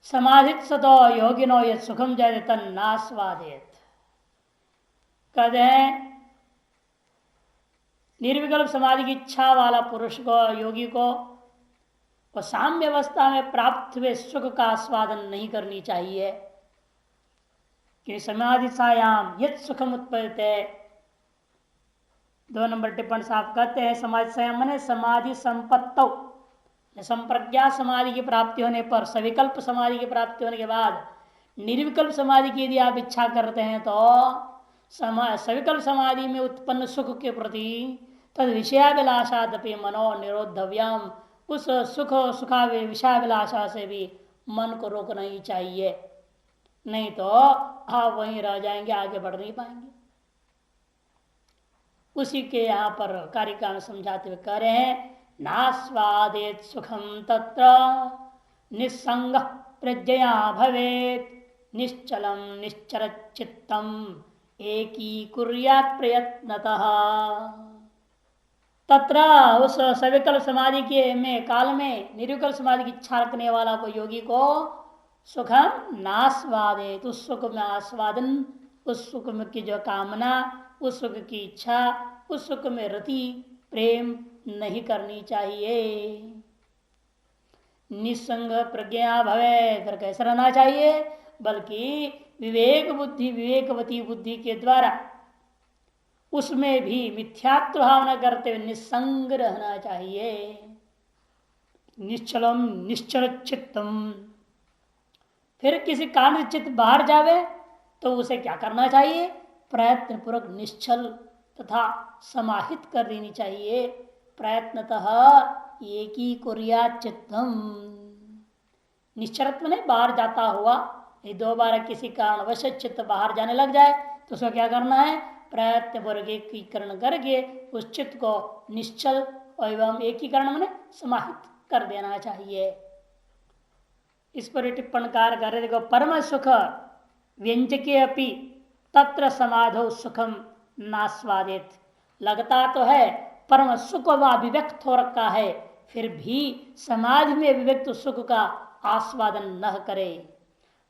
समाधित सतो योगिनो यद सुखम जायते तन्नास्वादेत। कहते हैं निर्विकल्प समाधि की इच्छा वाला पुरुष को, योगी को, वह साम्य अवस्था में प्राप्त हुए सुख का आस्वादन नहीं करनी चाहिए कि समाधि सायाम यद सुखम उत्पद्यते। 2 नंबर टिप्पणी साहब कहते हैं समाधि संयम माने समाधि संपत्तौ, संप्रज्ञा समाधि की प्राप्ति होने पर, सविकल्प समाधि की प्राप्ति होने के बाद निर्विकल्प समाधि की यदि आप इच्छा करते हैं तो सविकल्प समाधि में उत्पन्न सुख के प्रति तद विषयाभिलाषादपि मनो निरोधव्यम, उस सुखा विषयाभिलाषा से भी मन को रोकना ही चाहिए, नहीं तो आप वहीं रह जाएंगे, आगे बढ़ नहीं पाएंगे। उसी के यहाँ पर कारिका में समझाते हुए कह रहे हैं नास्वादेत सुखम तत्र निस्संग प्रज्ञया भवेत निश्चलम निश्चर चित्तम एकी कुर्यात् प्रयत्नतः। तत्र उस सविकल्प समाधि के में काल में निर्विकल्प समाधि की इच्छा रखने वाला को, योगी को, सुखम नास्वादेत, उस सुख में आस्वादन, उस सुख में की जो कामना, उस सुख की इच्छा, उस सुख में रति प्रेम नहीं करनी चाहिए। निसंग प्रज्ञा भवे, फिर कैसे रहना चाहिए, बल्कि विवेक बुद्धि, विवेकवती बुद्धि के द्वारा उसमें भी मिथ्यात्व भावना करते हुए निसंग रहना चाहिए। निश्चलम निश्चल चित्तम, फिर किसी कारण से चित्त बाहर जावे तो उसे क्या करना चाहिए, प्रयत्न पूर्वक निश्चल तथा समाहित कर देनी चाहिए। प्रयत्नतः एकी कुर्यात् चित्तम, निश्चलत्व ने बाहर जाता हुआ, ये दोबारा किसी कारणवश चित्त बाहर जाने लग जाए तो उसको क्या करना है, प्रयत्न पूर्वक एकीकरण करके उस चित्त को निश्चल एवं एकीकरण में समाहित कर देना चाहिए। इस पर टिप्पणकार कर देखो परम सुख व्यंजके अपि तत्र समाधो सुखम नास्वादित। लगता तो है परम सुख वह अभिव्यक्त हो रखा है, फिर भी समाधि में अभिव्यक्त सुख का आस्वादन न करे।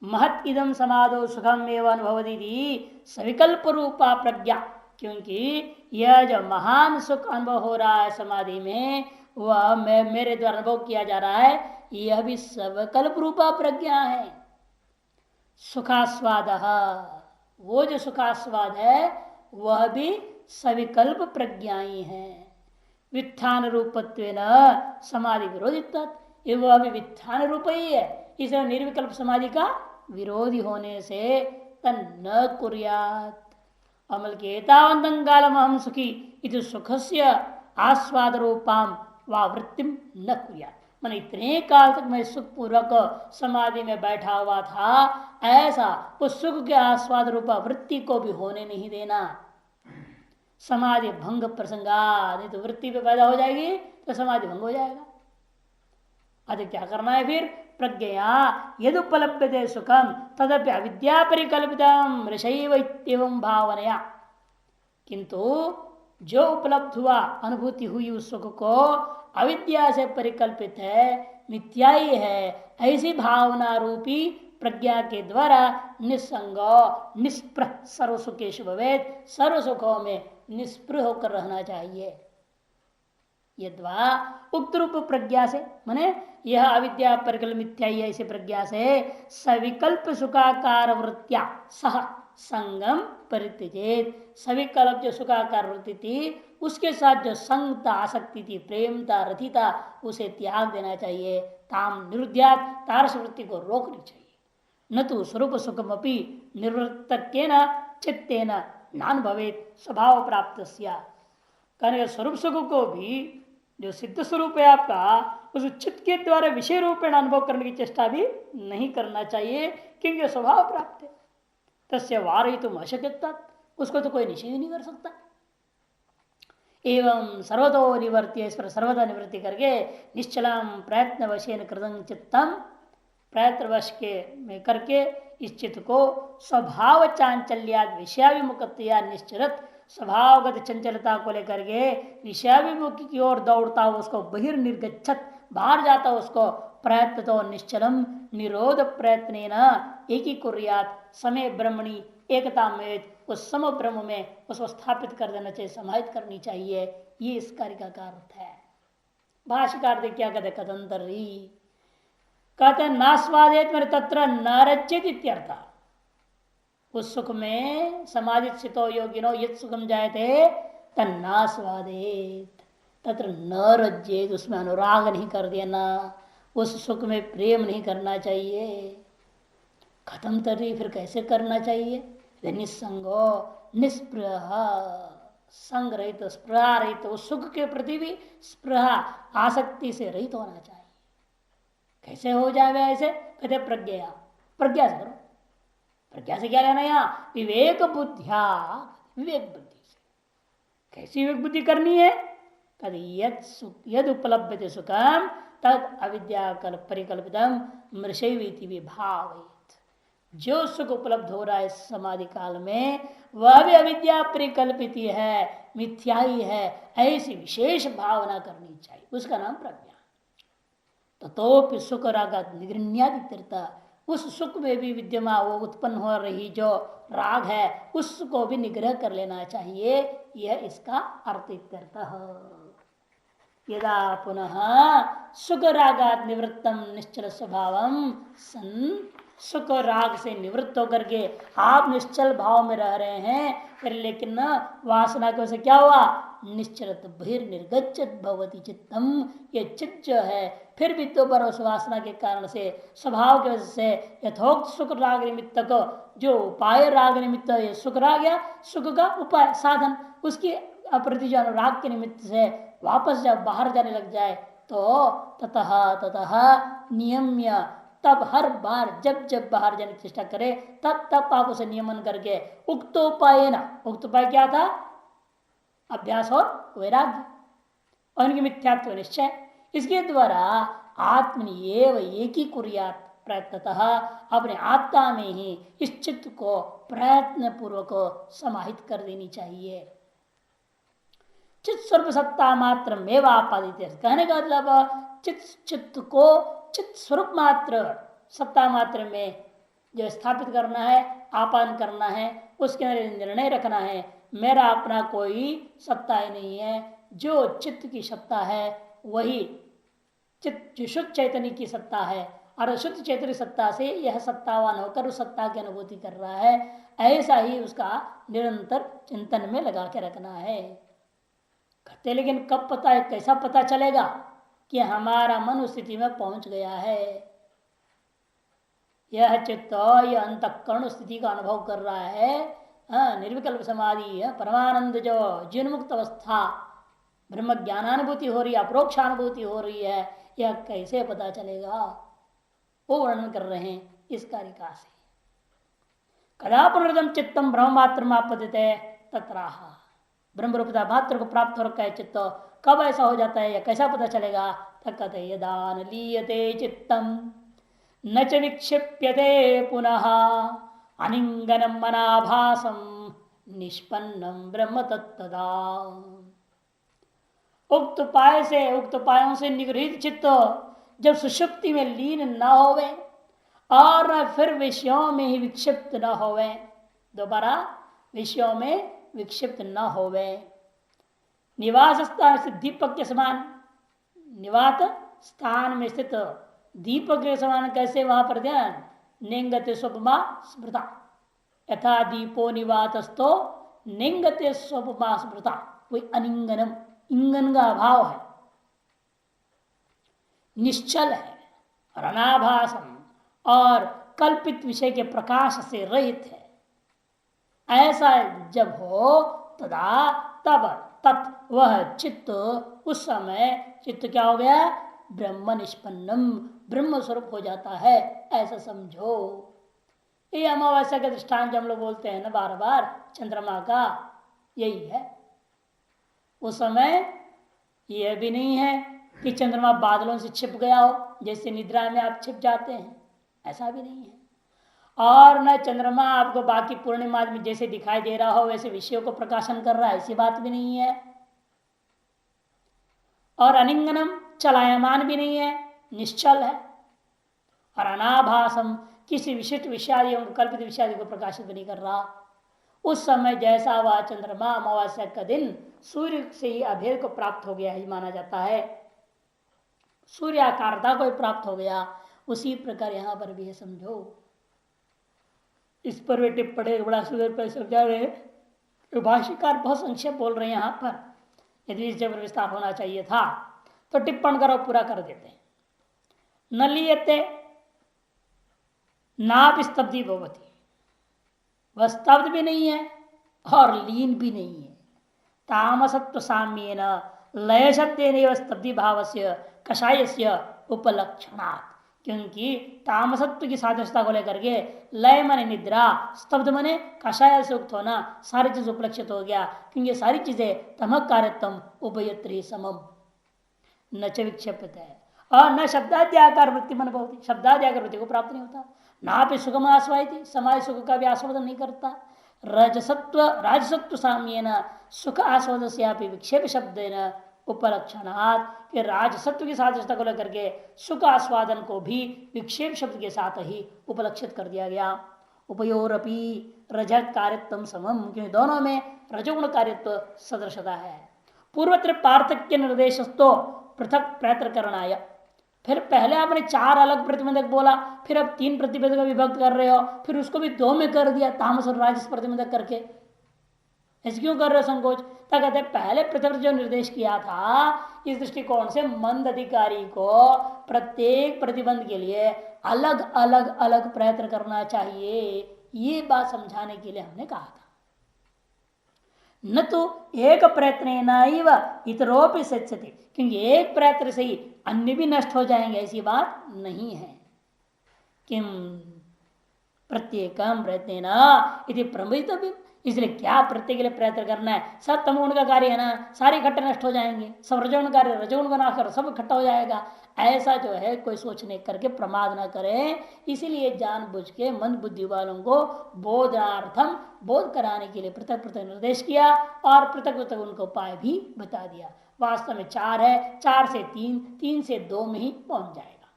महत इदम समाधो सुखम एवं अनुभवती सविकल्प रूपा प्रज्ञा, क्योंकि यह जो महान सुख अनुभव हो रहा है समाधि में, वह मेरे द्वारा अनुभव किया जा रहा है, यह भी सविकल्प रूपा प्रज्ञा है। सुखास्वाद, वो जो सुखास्वाद है वह भी सविकल्प प्रज्ञाई है। वित्थान रूपत्वेन समाधि विरोधित, वह भी वित्थान रूप ही है, इसलिए निर्विकल्प समाधि का विरोधी होने से तन न कुर्यात्। अमल के एतावन्तं कालम अहम सुखी इति सुखस्य आस्वाद रूपाम वा वृत्तिम न कुर्यात्। मैंने इतने काल तक मैं सुख पूर्वक समाधि में बैठा हुआ था, ऐसा उस सुख के आस्वाद रूपा वृत्ति को भी होने नहीं देना। समाधि भंग प्रसंगा, नहीं तो वृत्ति पे पैदा हो जाएगी तो समाधि भंग हो जाएगा। अरे क्या करना है फिर, प्रज्ञया यदुपलभ्यते सुखम तदपि अविद्या परिकल्पितम ऋषैव इत्येवं भावनया, किंतु जो उपलब्ध हुआ, अनुभूति हुई उस सुख को अविद्या से परिकल्पित है, मिथ्याई है, ऐसी भावना रूपी प्रज्ञा के द्वारा निस्संग निष्प्रह सर्वसुखेषु भवेत्, सर्व सुखों में निष्प्रह होकर रहना चाहिए। यद्वा उक्त रूप प्रज्ञा से, माने यह अविद्या परिकल्पित मिथ्याई ऐसे प्रज्ञा से सविकल्प सुखाकार वृत्त्या सह संगम परित्यजेत, सविकल्प जो सुखाकार वृत्ति थी उसके साथ जो संगता, आसक्ति थी, प्रेमता, रथिता, उसे त्याग देना चाहिए। ताम निरुद्यात, तारस वृत्ति को रोकनी चाहिए। न तो स्वरूप सुखमपि निवृत्तकेन चित्तेन नान भवेत स्वभाव प्राप्त, कहने स्वरूप सुख को भी जो सिद्ध स्वरूप है आपका, उस चित्त के द्वारा विषय रूपेण अनुभव करने की चेष्टा भी नहीं करना चाहिए, क्योंकि स्वभाव प्राप्त है। तस्य वारयितुम अशक्यता, उसको तो कोई निषेध नहीं कर सकता। एवं सर्वतो निवर्त्य, इस पर सर्वदा निवृत्ति करके निश्चलम प्रयत्न वशेन कृतं चित्तम, प्रयत्न वश के में करके इस चित्त को स्वभाव चांचल्याद विषयाभिमुखतया निश्चरत, स्वभावगत चंचलता को लेकर के विषयाभिमुखी की ओर दौड़ता हुआ उसको बहिर्निर्गच्छत, बाहर जाता उसको प्रयत्न तो निश्चलम निरोध प्रयत्न एक ही कुर्यात समय ब्रह्मणी एकता में उस सम ब्रह्म में उसको स्थापित कर देना चाहिए, समाहित करनी चाहिए। ये इस कार्य का अर्थ है। भाष्यकार देख क्या कहते कथंतरी कहते नास्वादेत मेरे तत्र न रचित इत्यर्थ। उस सुख में समाधि स्थितो योगिनो यत् सुखम जायते तन्नास्वादेत तत्र न रज्जेत, उसमें अनुराग नहीं कर देना, उस सुख में प्रेम नहीं करना चाहिए। खत्म तरी फिर कैसे करना चाहिए? निस्संगो निस्पृह संग रहित स्पृहा रहित, उस सुख के प्रति भी स्पृहा आसक्ति से रहित होना चाहिए। कैसे हो जाए ऐसे? कहते प्रज्ञा, प्रज्ञा से करो। प्रज्ञा से क्या लेना? यहाँ विवेक बुद्धिया, विवेक बुद्धि से। कैसी विवेक बुद्धि करनी है? यद उपलब्ध सुखम तद अविद्या परिकल्पितम मृषैवीति विभावित। जो सुख उपलब्ध हो रहा है समाधि काल में वह भी अविद्या परिकल्पित है, मिथ्याई है, ऐसी विशेष भावना करनी चाहिए। उसका नाम प्रज्ञा। ततोपि सुख रागात निगृह्यादित्यर्थ, उस सुख में भी विद्यमान वो उत्पन्न हो रही जो राग है उसको भी निग्रह कर लेना चाहिए। यह इसका अर्थ इत्यर्थ। यदा पुनः सुख रागात निवृत्तम निश्चल स्वभावम सन, सुख राग से निवृत्त होकर के आप निश्चल भाव में रह रहे हैं, फिर लेकिन वासना की वजह से क्या हुआ? निश्चलत बहिर्निर्गच्छत भवति चित्तम, ये चित्त जो है फिर भी तो पर उस वासना के कारण से स्वभाव की वजह से यथोक्त सुख राग निमित्त को जो उपाय राग निमित्त ये सुख राग या सुख का उपाय साधन उसकी अप्रति जो अनुराग के निमित्त से वापस जब बाहर जाने लग जाए तो ततः नियम्य, तब हर बार जब जब बाहर जाने की चेष्टा करे तब तब आप उसे नियमन करके उक्तोपाय ना, उक्त उपाय क्या था? अभ्यास और वैराग्य और उनकी मिथ्यात्व निश्चय, इसके द्वारा आत्मनि एव एक ही कुर्यात प्रयत्नतः, अपने आत्मा में ही इस चित्त को प्रयत्न पूर्वक समाहित कर देनी चाहिए। चित्त स्वरूप सत्ता मात्र में आपादित, कहने का मतलब चित्त को चित्त स्वरूप मात्र सत्ता मात्र में जो स्थापित करना है, आपादन करना है, उसके अंदर निर्णय रखना है मेरा अपना कोई सत्ता ही नहीं है। जो चित्त की सत्ता है वही चित्त जो शुद्ध चैतन्य की सत्ता है, और शुद्ध चैतन्य सत्ता से यह सत्तावान होकर उस सत्ता की अनुभूति कर रहा है। ऐसा ही उसका निरंतर चिंतन में लगा के रखना है। कहते लेकिन कब पता है, कैसा पता चलेगा कि हमारा मन उस स्थिति में पहुंच गया है? यह चित्त यह अंतःकरण स्थिति का अनुभव कर रहा है, निर्विकल्प समाधि परमानंद जो जीवन मुक्त अवस्था ब्रह्म ज्ञानानुभूति हो रही है, अप्रोक्षानुभूति हो रही है, यह कैसे पता चलेगा? वो वर्णन कर रहे हैं इस कारिका से। कदा पुनर्दम चित्तम ब्रह्म मात्र आपदिते तत्राह, ब्रह्म रूपता मात्र को प्राप्त हो रखा है चित्त, कब ऐसा हो जाता है या कैसा पता चलेगा? कहते यदा न लीयते चित्तम न च विक्षिप्यते पुनः अनिंगनम मनाभासम निष्पन्नम ब्रह्म तत्तदा। उक्त उपाय से, उक्त उपायों से निगृहित चित्त जब सुषुप्ति में लीन न होवे और न फिर विषयों में ही विक्षिप्त न होवे, दोबारा विषयों में विक्षिप्त न होवे, निवास स्थान स्थित दीपक के समान, निवात स्थान में स्थित दीपक के समान कैसे वहां पर ध्यान? निंगते स्वपमा स्मृता, यथा दीपो निवातस्थो निंगते स्वपमा स्मृता। वही अनिंगनम, इंगन का अभाव है, निश्चल है और अनाभासम और कल्पित विषय के प्रकाश से रहित है। ऐसा जब हो तदा तब तत् वह चित्त उस समय चित्त क्या हो गया? ब्रह्म निष्पन्नम, ब्रह्म स्वरूप हो जाता है, ऐसा समझो। ये अमावस्या का दृष्टांत जो हम लोग बोलते हैं ना बार बार चंद्रमा का, यही है। उस समय यह भी नहीं है कि चंद्रमा बादलों से छिप गया हो, जैसे निद्रा में आप छिप जाते हैं, ऐसा भी नहीं है। और न चंद्रमा आपको बाकी पूर्णिमा में जैसे दिखाई दे रहा हो वैसे विषयों को प्रकाशन कर रहा है, ऐसी बात भी नहीं है। और अनिंगनम, चलायमान भी नहीं है, निश्चल है, और अनाभासम किसी विशिष्ट विषयादि कल्पित विषयादि को प्रकाशित नहीं कर रहा। उस समय जैसा वह चंद्रमा अमावस्या का दिन सूर्य से ही अभेद को प्राप्त हो गया ही माना जाता है, सूर्याकारता को प्राप्त हो गया, उसी प्रकार यहां पर भी है समझो। इस पर वे टिप्पणी बड़ा सुंदर पर समझा रहे, तो भाष्यकार बहुत संक्षेप बोल रहे हैं यहाँ पर, यदि इस जब विस्तार होना चाहिए था तो टिप्पण करो पूरा कर देते हैं। न लियते नाप स्तब्धि भवती, वह स्तब्ध भी नहीं है और लीन भी नहीं है। तामसत्व साम्येन लय शब्देन स्तब्धि भाव से कषाय से उपलक्षणात्, क्योंकि तामसत्व की सादृशता को लेकर के लय मने निद्रा, स्तब्ध मने कषाय से उक्त होना, सारी चीज उपलक्षित हो गया, क्योंकि सारी चीजें तमक कार्यत्म उभयत्री समम न च विक्षेपित है। और न शब्दाद्याकार वृत्ति मन भवती, शब्दाद्याकार वृत्ति को प्राप्त नहीं होता। ना भी सुखम आस्वायती, समाज सुख का भी आस्वादन नहीं करता। राजसत्व साम्येन सुख आस्वाद से विक्षेप शब्देन उपलक्षणात्, कि राजसत्व की सादृशता को लेकर के सुख आस्वादन को भी विक्षेप शब्द के साथ ही उपलक्षित कर दिया गया। उपयोरपि रजत कार्यत्व समम, क्योंकि दोनों में रजोगुण कार्यत्व सदृशता है। पूर्वत्र पार्थक्य निर्देशस्तो पृथक प्रयत्न करना, फिर पहले आपने चार अलग प्रतिबंधक बोला, फिर अब तीन प्रतिबंधक विभक्त कर रहे हो, फिर उसको भी दो में कर दिया तामस और राजस प्रतिबंधक करके। ऐसे क्यों कर रहे हो संकोच? तब कहते पहले पृथक जो निर्देश किया था, इस दृष्टिकोण से मंद अधिकारी को प्रत्येक प्रतिबंध के लिए अलग अलग अलग प्रयत्न करना चाहिए, ये बात समझाने के लिए हमने कहा था। न तो एक प्रयत्न इतरोपि सच्यते, क्योंकि एक प्रयत्न से ही अन्य भी नष्ट हो जाएंगे, ऐसी बात नहीं है। किम प्रत्येकम प्रयत्न इति प्रमितव्य, इसलिए क्या प्रत्येक के लिए प्रयत्न करना है? सब तमोगुण का कार्य है ना, सारे इकट्ठे नष्ट हो जाएंगे। सब रजोगुण कार्य रजोगुण को ना कर सब इकट्ठा हो जाएगा, ऐसा जो है कोई सोचने करके प्रमाद ना करे। इसीलिए जानबूझ के मंद बुद्धि वालों को बोधार्थम बोध कराने के लिए पृथक पृथक निर्देश किया और पृथक पृथक उनको उपाय भी बता दिया। वास्तव में चार है, चार से तीन, तीन से दो में ही पहुंच जाएगा।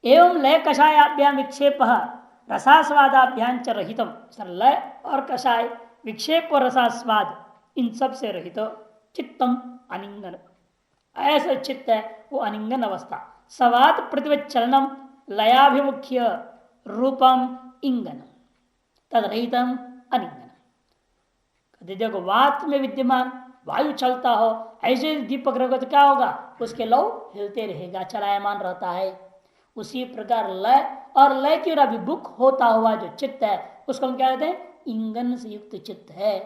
एवं लय कषायाभ्याम विक्षेप रसास्वादाभ्याम च रहितम, लय और कषाय विक्षेप और रसास्वाद इन सब से रहित चित्तम अनिंगन, ऐसा चित्त है वो अनिंगन अवस्था। सवात प्रतिवचलनम लयाभिमुख्य रूपम इंगन तदरहितम अनिंगन। देखो वात में विद्यमान वायु चलता हो, ऐसे दीपक रखो तो क्या होगा? उसके लौ हिलते रहेगा, चलायमान रहता है। उसी प्रकार लय और लय की ओर अभिमुख होता हुआ जो चित्त है उसको हम क्या कहते हैं? इंगन से युक्त चित्त है।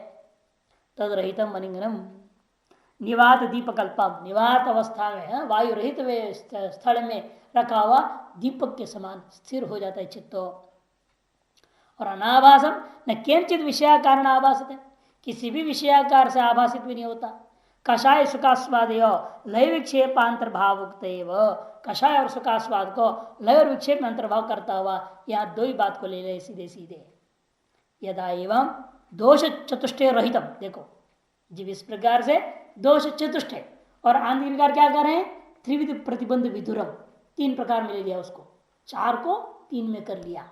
तदरहितम अनिंगनम निवात दीपकल्पम, निवात अवस्था में वायु रहित स्थल में रखा हुआ दीपक के समान स्थिर हो जाता है चित्त। और अनाभासम न किंचित विषया कारण आभासित है, किसी भी विषयाकार से आभासित भी नहीं होता। कषाय सुखास्वाद लय विक्षेप अंतर्भाव उक्त, कषाय और सुखास्वाद को लय और विक्षेप में अंतर्भाव करता हुआ यहाँ दो ही बात को ले ले सीधे सीधे। यदा एवं दोष चतुष्टय रहितम, देखो जीव इस प्रकार से दोष चतुष्टय और आंधी प्रकार क्या कर रहे हैं? त्रिविध प्रतिबंध विधुरम, तीन प्रकार में ले लिया उसको, चार को तीन में कर लिया।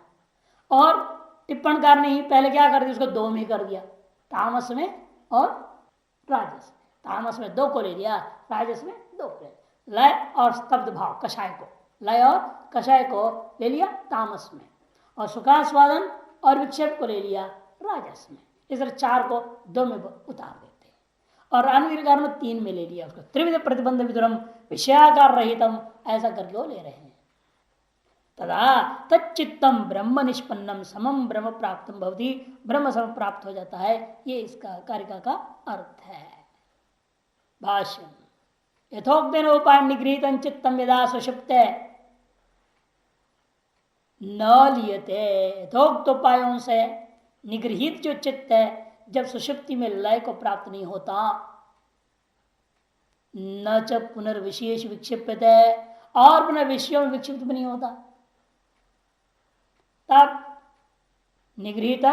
और टिप्पणकार ने ही पहले क्या कर दिया? उसको दो में कर दिया, तामस में और राजस में। तामस में दो को ले लिया, राजस में दो को ले लिया। लय और स्तब्ध भाव कषाय को, लय और कषाय को ले लिया तामस में, और सुखास्वादन और विक्षेप को ले लिया राजस में। इस तरह चार को दो में उतार देते हैं और अन्य में तीन में ले लिया उसको। त्रिविध प्रतिबंध विदुरम विषयाकार रहितम, ऐसा करके वो ले रहे हैं। तदा तच्चित्तम ब्रह्म निष्पन्नम समम ब्रह्म प्राप्तम भवति, ब्रह्म सम प्राप्त हो जाता है। ये इसका कारिका का अर्थ है। भाष्य यथोक्तेन उपाय निगृहीतं चित्तम यदा सुषुप्त न लियते, यथोक्त उपायों से निगृहित जो चित्त है जब सुषुप्ति में लय को प्राप्त नहीं होता, न च पुनर्विशेष विक्षिप्त है, और पुनः विषयों में विक्षिप्त भी नहीं होता। तब निगृहित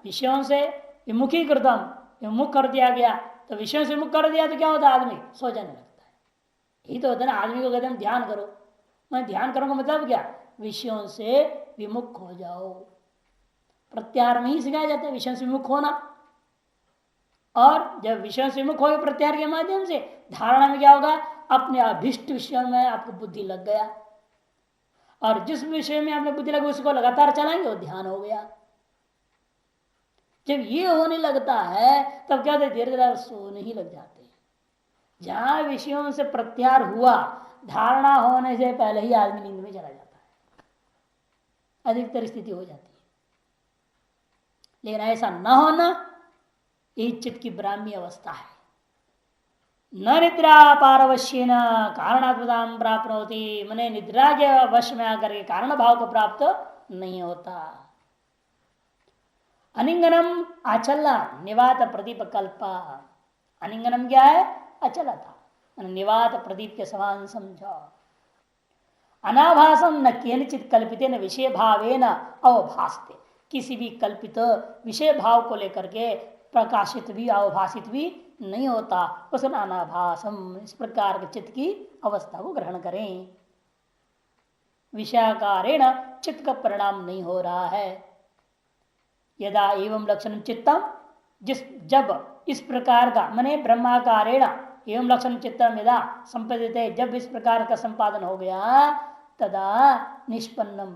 विषयों से विमुखीकृतम, विमुख कर दिया गया, तो विषयों से विमुख कर दिया तो क्या होता है? आदमी सो जाने लगता है। यही तो होता है ना, आदमी को कहते हैं ध्यान करो। मैं ध्यान करूंगा मतलब क्या? विषयों से विमुख हो जाओ। प्रत्याहार में ही सिखाया जाता है विषयों से विमुख होना। और जब विषयों से विमुख हो प्रत्याहार के माध्यम से, धारणा में क्या होगा, अपने अभिष्ट विषयों में आपको बुद्धि लग गया, और जिस विषय में आपने बुद्धि लगी उसको लगातार चलाएंगे वो ध्यान हो गया। जब ये होने लगता है तब क्या होता है, धीरे धीरे सोने ही लग जाते हैं। जहां विषयों से प्रत्याहार हुआ, धारणा होने से पहले ही आदमी नींद में चला जाता है, अधिकतर स्थिति हो जाती है। लेकिन ऐसा न होना ये चित्त की ब्राह्मी अवस्था है। न निद्रा पारवश्य न कारणात्मता प्राप्त होती, मैंने निद्रा के वश में आकर के कारण भाव को प्राप्त नहीं होता। अनिंगनम अचला निवात प्रदीप कल्पा। अनिंगनम क्या है, अचला था, निवात प्रदीप के समान समझो। अनाभासम न केनचित कल्पित न विषय भावे न अवभासते, किसी भी कल्पित विषय भाव को लेकर के प्रकाशित भी अवभाषित भी नहीं होता, उस अनाभासम। इस प्रकार के चित्त की अवस्था को ग्रहण करें। विषयाकारेण चित्त का परिणाम नहीं हो रहा है। यदा एवं लक्षण चित्तम, जब इस प्रकार का माने ब्रह्माकारेण एवं लक्षण चित्तम यदा संपादित, जब इस प्रकार का संपादन हो गया, तदा निष्पन्नम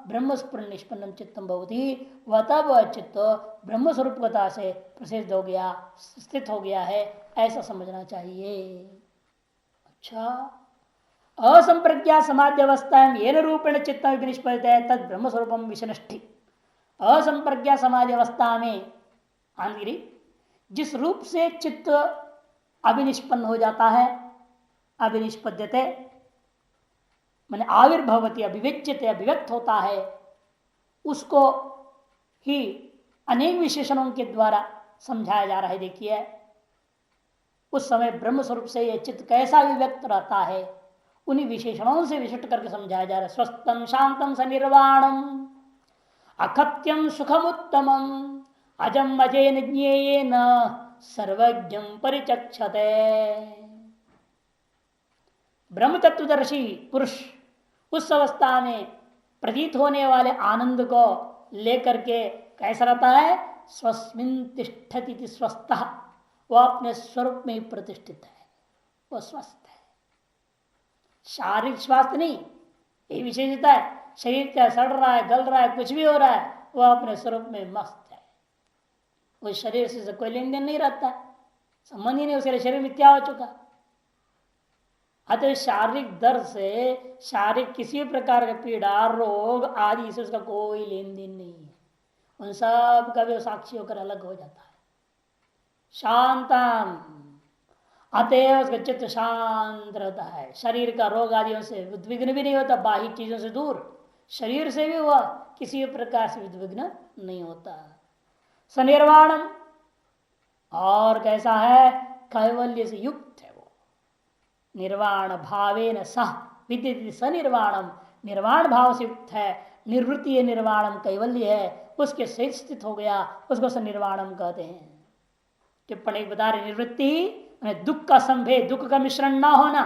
ब्रह्म स्फुरन निष्पन्नम चित्तम भवति, वह तब चित्त ब्रह्म स्वरूपता से प्रसिद्ध हो गया, स्थित हो गया है, ऐसा समझना चाहिए। अच्छा, असंप्रज्ञा समाधि अवस्था में येन रूपेण चित्त निष्पदित है तद ब्रह्म स्वरूपम विषनिष्ठि। असंप्रज्ञा समाधि अवस्था में आंगिरी जिस रूप से चित्त अभिनिष्पन्न हो जाता है, अभिनिष्पद्यते माने आविर्भवती, अभिव्यज्यते अभिव्यक्त होता है, उसको ही अनेक विशेषणों के द्वारा समझाया जा रहा है। देखिए उस समय ब्रह्म स्वरूप से यह चित्त कैसा अभिव्यक्त रहता है, उन्हीं विशेषणों से विशिष्ट करके समझाया जा रहा है। स्वस्थम शांतम सनिर्वाणम अखत्यम सुखमुत्तमम अजम अजेन ज्ञेयेन सर्वज्ञं परिचक्षते। ब्रह्म तत्वदर्शी पुरुष उस अवस्था में प्रतीत होने वाले आनंद को लेकर के कैसा रहता है, स्वस्मिन् तिष्ठति स्वस्थः, वह अपने स्वरूप में ही प्रतिष्ठित है, वह स्वस्थ है। शारीरिक स्वास्थ्य नहीं, ये विशेषता है। शरीर क्या सड़ रहा है, गल रहा है, कुछ भी हो रहा है, वह अपने स्वरूप में मस्त है। उस शरीर से कोई लेन देन नहीं रहता, संबंध ही नहीं, उसके शरीर में क्या हो चुका। अतः शारीरिक दर्द से, शारीरिक किसी प्रकार का पीड़ा रोग आदि से उसका कोई लेन देन नहीं है। उन सब का भी साक्षी होकर अलग हो जाता है। शांतम, अतएव उसका चित्त शांत रहता है, शरीर का रोग आदियों से उद्विग्न भी नहीं होता, बाह्य चीजों से दूर, शरीर से भी हुआ किसी प्रकार से उद्विग्न नहीं होता। सनिर्वाणम, और कैसा है, कैवल्य से युक्त है वो। निर्वाण भावेन सह विद्यते सनिर्वाणम, निर्वाण भाव से युक्त है, निवृत्ति निर्वाणम कैवल्य है, उसके सहित स्थित हो गया, उसको सनिर्वाणम कहते हैं। टिप्पणी बता रहे निवृत्ति दुख का संभेद, दुख का मिश्रण ना होना,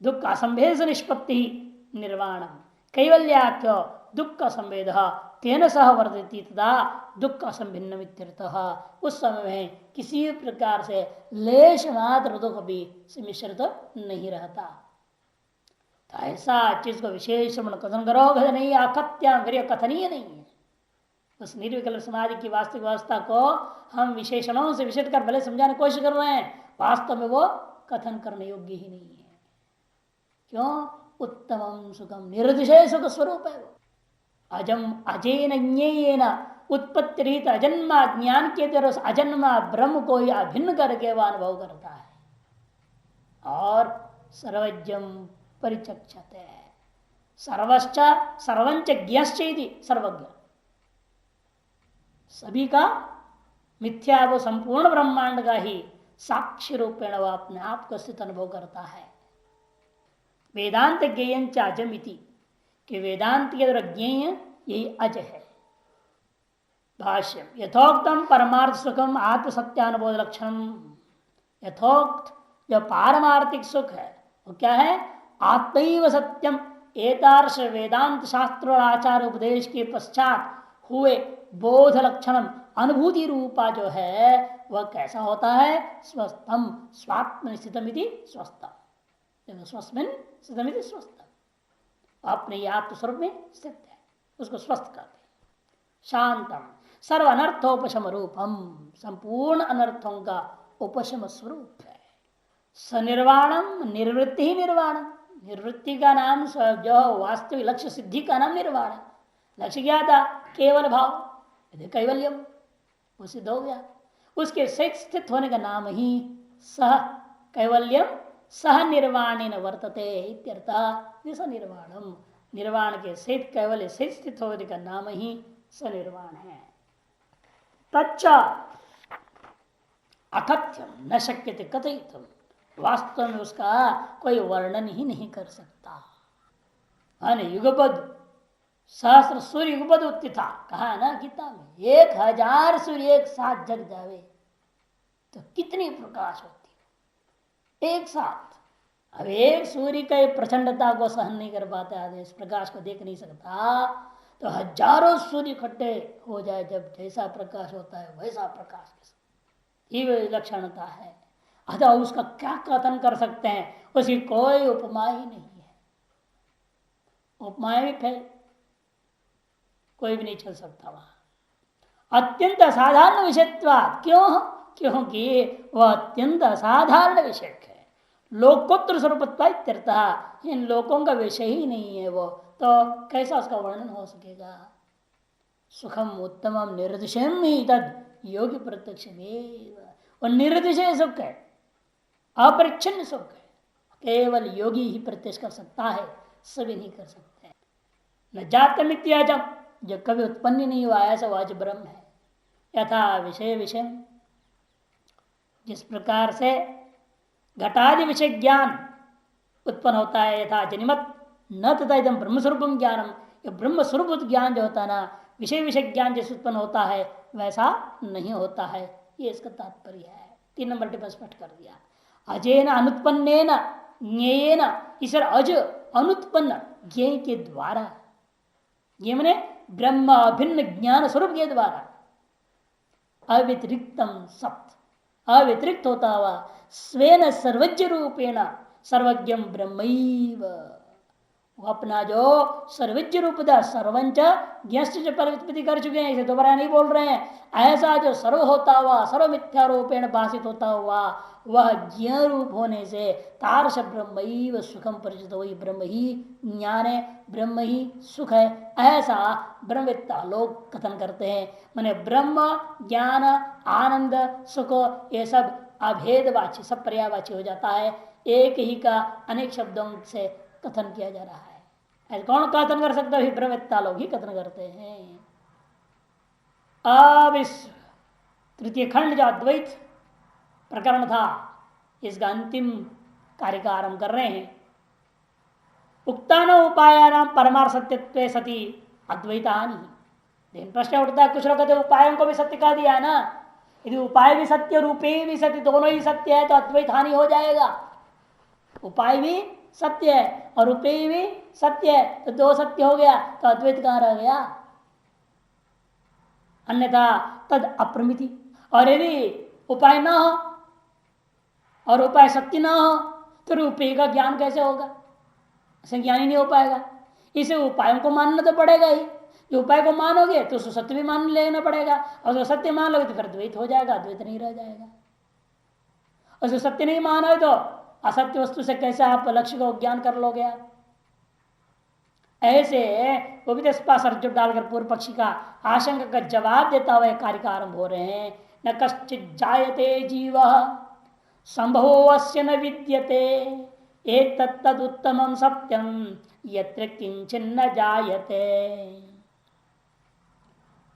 दुख का संभेद से निष्पत्ति निर्वाणम, कैवल्याख्य दुख का संभेद तेन सह वर्धती तथा दुख का संभिन्न, उस समय में किसी प्रकार से लेश मात्र दुख भी मिश्रित नहीं रहता। तो ऐसा चीज को विशेष कथन करोगे नहीं, अकथ्याम कथनीय नहीं है। उस निर्विकल्प समाधि की वास्तविक अवस्था को हम विशेषणों से विशिष्ट कर भले समझाने की कोशिश कर रहे हैं, वास्तव में वो कथन करने योग्य ही नहीं है। क्यों? उत्तमम सुखम निरतिशय सुख स्वरूप है वो। अजम अजेन ज्ञेयेन उत्पत्ति रहित अजन्मा ज्ञान के द्वारा अजन्मा ब्रह्म को ही अभिन्न करके वह अनुभव करता है। और सर्वज्ञम परिचक्षते, सर्वश्च सर्वंच ज्ञश्चेति, सर्वज्ञ सभी का मिथ्या वो संपूर्ण ब्रह्मांड का ही साक्षी रूपेण वह अपने आप को स्थित अनुभव करता है। वेदांत ज्ञेयंच अजम इति, कि वेदांत के द्वारा ज्ञेय यही अज है। भाष्य यथोक्तम परमार्थ सुखम आत्म सत्यानुबोध लक्षणम, यथोक्त जो पारमार्थिक सुख है वो क्या है, आत्मैव सत्यम एतार्श वेदांत शास्त्र और आचार उपदेश के पश्चात हुए बोध लक्षणम अनुभूति रूपा जो है वह कैसा होता है? स्वस्थम स्वात्म स्थितमिति स्वस्थम, स्वस्थमिन स्थितमिति स्वस्थम, अपने आत्म स्वरूप में स्थित है, उसको स्वस्थ करते हैं। शांतम सर्व अनर्थोपशम रूपम, संपूर्ण अनर्थों का उपशम स्वरूप है। सनिर्वाणम निर्वृत्ति ही निर्वाणम, निर्वृत्ति का नाम जो वास्तविक लक्ष्य सिद्धि का नाम निर्वाण है। लक्ष्य क्या था? केवल भाव, कैवल्यम, वो सिद्ध हो गया। उसके सहित स्थित होने का नाम ही सह कैवल्यम सह निर्वाणेन वर्तते इत्यर्थ। निर्वाणम, निर्वाण के सहित कैवल्य सहित स्थित होने का नाम ही सनिर्वाण है। तच्च अकथ्यम न शक्यते कथयितुम, वास्तव में उसका कोई वर्णन ही नहीं कर सकता। युगपद सहस्र सूर्य युगपद उत्थिता कहा ना गीता में, 1000 सूर्य एक साथ जग जावे तो कितनी प्रकाश होती है एक साथ। अब एक सूर्य का प्रचंडता को सहन नहीं कर पाता आदमी, इस प्रकाश को देख नहीं सकता, तो हजारों सूर्य इकट्ठे हो जाए जब जैसा प्रकाश होता है वैसा प्रकाश ये विलक्षणता है। अतः उसका क्या कथन कर सकते हैं? उसकी कोई उपमा ही नहीं है, उपमाएं भी फेल, कोई भी नहीं चल सकता वहां। अत्यंत असाधारण विषयत्वात्, क्यों? क्योंकि वह अत्यंत असाधारण विषय है, लोकोत्तर स्वरूपत्वात्, इन लोकों का विषय ही नहीं है वो, तो कैसा उसका वर्णन हो सकेगा? सुखम उत्तमम निर्दिशम ही तद योगी प्रत्यक्ष और निर्दिशय सुख है, अपरिच्छिन्न सुख है, केवल योगी ही प्रत्यक्ष कर सकता है, सभी नहीं कर सकते। न जातम इत्याजम, जो कभी उत्पन्न नहीं हुआ ऐसा वाज ब्रह्म है। यथा विषय विषय, जिस प्रकार से घटादि विषय ज्ञान उत्पन्न होता है, यथा जनिमत न तथा एकदम ब्रह्मस्वरूप ज्ञानम, ब्रह्म स्वरूप ज्ञान जो होता है ना, विषय विषय ज्ञान जैसे उत्पन्न होता है वैसा नहीं होता है, ये इसका तात्पर्य है। 3 नंबर टिप्पणी स्पष्ट कर दिया। अजेन अनुत्पन्नेन ज्ञेयेन, इस अज अनुत्पन्न ज्ञेय के द्वारा, ये मने ब्रह्म अभिन्न ज्ञान स्वरूप के द्वारा, अव्यतिरिक्तम सप्त, अव्यतिरिक्त होता हुआ स्वेन सर्वज्ञ रूपेण सर्वज्ञम ब्रह्मैव, अपना जो सर्वज्ञ रूप था, सर्वंच ज्ञश्च जो परिवित्पत्ति कर चुके हैं, इसे दोबारा नहीं बोल रहे हैं, ऐसा जो सर्व होता हुआ सर्व मिथ्या रूपेण भाषित होता हुआ वह ज्ञ रूप होने से तारस ब्रह्मैव सुखम परिचित, वही ब्रह्म ही ज्ञान है, ब्रह्म ही सुख है, ऐसा ब्रह्मवेत्ता लोग कथन करते हैं। माने ब्रह्म ज्ञान आनंद सुख ये सब अभेदवाची, सब पर्यायवाची हो जाता है, एक ही का अनेक शब्दों से कथन किया जा रहा है। ऐसे कौन कथन कर सकता है? ब्रह्मवेत्ता लोग ही कथन करते हैं। अब इस तृतीय खंड जो अद्वैत प्रकरण था, इसका अंतिम कार्य का आरंभ कर रहे हैं। उक्तान उपायानाम परमार्थ सत्यत्वे सती अद्वैतानि, लेकिन प्रश्न उठता है, कुछ लोग कहते उपायों को भी सत्य कह दिया है ना, यदि उपाय भी सत्य रूपे भी सत्य, दोनों ही सत्य है तो अद्वैत हानि हो जाएगा। उपाय भी सत्य है और उपेय भी सत्य है, तो दो सत्य हो गया, तो अद्वैत कहां रह गया? अन्यथा तद अप्रमिति, और यदि उपाय ना हो और उपाय सत्य ना हो तो उपेय का ज्ञान कैसे होगा? ज्ञान ही नहीं हो पाएगा। इसे उपायों को मानना तो पड़ेगा ही, जो उपाय को मानोगे तो उसको सत्य भी मान लेना पड़ेगा, और जो सत्य मान लोगे तो फिर द्वैत हो जाएगा, द्वैत नहीं रह जाएगा। और जो सत्य नहीं मानोगे तो असत्य वस्तु से कैसे आप लक्ष्य को ज्ञान कर लोगे आप? ऐसे वो भी जो डालकर पूर्व पक्षी का आशंका का जवाब देता हुआ कार्य का आरंभ हो रहे हैं। न कश्चित जायते जीव संभवस्य न विद्यते एक तत्तदुत्तमं सत्यम यत्र किंचिन्न जायते,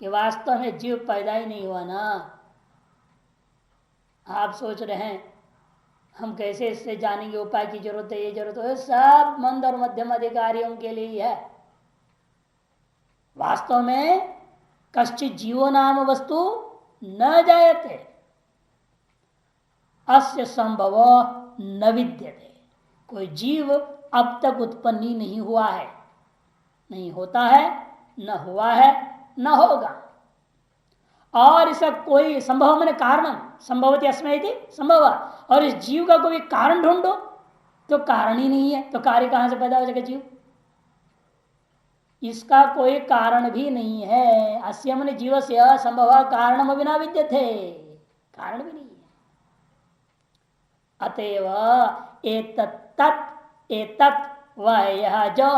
कि वास्तव में जीव पैदा ही नहीं हुआ ना। आप सोच रहे हैं हम कैसे इससे जानेंगे, उपाय की जरूरत है, ये जरूरत है, सब मंद और मध्यम अधिकारियों के लिए है। वास्तव में कश्चित जीवो नाम वस्तु न जायते अस्य संभव न विद्यते, कोई जीव अब तक उत्पन्न ही नहीं हुआ है, नहीं होता है, न हुआ है, न होगा। और इसका कोई संभव मैंने कारण संभवती अस्मय संभव, और इस जीव का कोई कारण ढूंढो तो कारण ही नहीं है, तो कार्य कहां से पैदा हो जाएगा जीव? इसका कोई कारण भी नहीं है। अस्य मन जीव से असंभव कारणम बिना विद्यते, कारण भी नहीं है। अतएव एतत् वह यह जो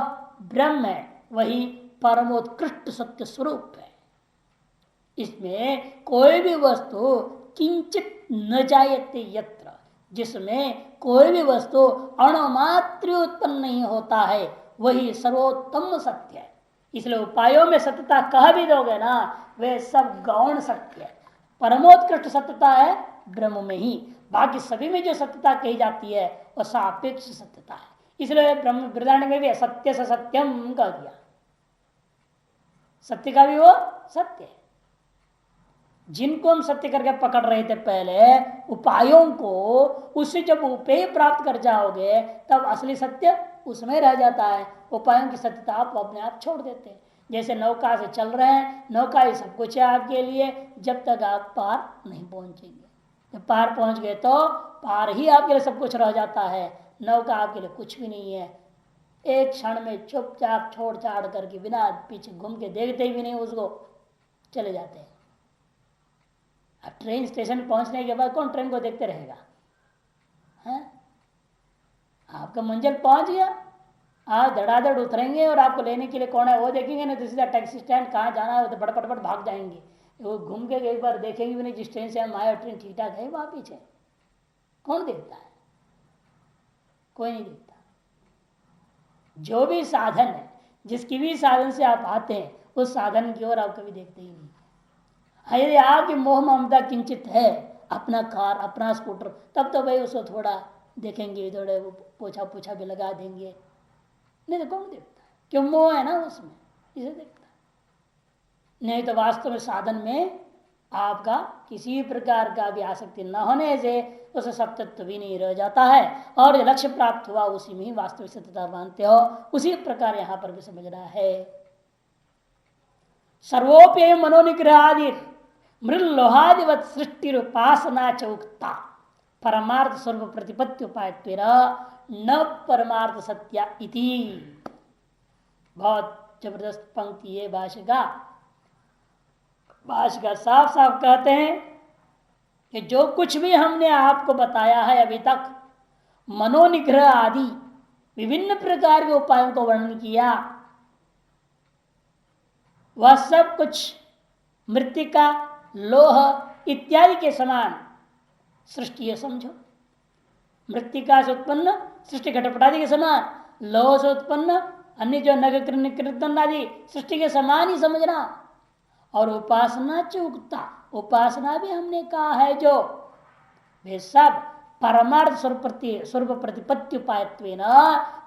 ब्रह्म है वही परमोत्कृष्ट सत्य स्वरूप है। इसमें कोई भी वस्तु किंचित न जायते यत्र, जिसमें कोई भी वस्तु अणुमात्र उत्पन्न नहीं होता है, वही सर्वोत्तम सत्य है। इसलिए उपायों में सत्यता कह भी दोगे ना, वे सब गौण सत्य है। परमोत्कृष्ट सत्यता है ब्रह्म में ही, बाकी सभी में जो सत्यता कही जाती है वह सापेक्ष सत्यता है। इसलिए ब्रह्म बृहदारण्य में भी सत्य से सत्यम कह दिया, सत्य का भी वो सत्य है। जिनको हम सत्य करके पकड़ रहे थे पहले उपायों को, उससे जब उपेय प्राप्त कर जाओगे तब असली सत्य उसमें रह जाता है। उपायों की सत्यता आप अपने आप छोड़ देते हैं। जैसे नौका से चल रहे हैं, नौका ही सब कुछ है आपके लिए जब तक आप पार नहीं पहुंचेंगे। जब पार पहुंच गए तो पार ही आपके लिए सब कुछ रह जाता है, नौका आपके लिए कुछ भी नहीं है। एक क्षण में चुपचाप छोड़ छाड़ करके बिना पीछे घूम के देखते भी नहीं उसको चले जाते हैं। अब ट्रेन स्टेशन पहुंचने के बाद कौन ट्रेन को देखते रहेगा? है आपका मंजिल पहुंच गया, आप धड़ाधड़ उतरेंगे और आपको लेने के लिए कौन है वो देखेंगे ना, तो सीधा टैक्सी स्टैंड कहाँ जाना है तो बड़पट भाग जाएंगे। वो घूम के एक बार देखेंगे भी नहीं, जिस ट्रेन से हम आए ट्रेन ठीक ठाक है वहां पीछे कौन देखता है? कोई नहीं देखता। जो भी साधन है, जिसकी भी साधन से आप आते हैं उस साधन की ओर आप कभी देखते ही नहीं। यदि आपकी मोह ममता किंचित है, अपना कार अपना स्कूटर, तब तो भाई उसको थोड़ा देखेंगे, थोड़े पोछा पोछा भी लगा देंगे, नहीं तो कौन देखता है? क्यों? मोह है ना उसमें, इसे देखता है। नहीं तो वास्तव में साधन में आपका किसी प्रकार का भी आसक्ति न होने से उसे सब तत्व भी नहीं रह जाता है, और लक्ष्य प्राप्त हुआ उसी में ही वास्तविक सत्यता मानते हो। उसी प्रकार यहां पर भी समझना है। सर्वोप्य मनोनिग्रह आदि मृलोहादिवत सृष्टि उपासना चौकता परमार्थ स्वरूप प्रतिपत्ति उपाय न परमार्थ सत्या इति। बहुत जबरदस्त पंक्ति है भाष्यकार साफ साफ कहते हैं कि जो कुछ भी हमने आपको बताया है अभी तक, मनोनिग्रह आदि विभिन्न प्रकार के उपायों को वर्णन किया, वह सब कुछ मृत्तिका लोह इत्यादि के समान सृष्टि है समझो। मृत्तिका से उत्पन्न सृष्टि घटपटादि के समान, लोह से उत्पन्न अन्य जो नग कीर्तन आदि सृष्टि के समान ही समझना। और उपासना चुकता, उपासना भी हमने कहा है जो वे सब परमार्थ स्वरूप प्रतिपत्ति उपायत्वेन,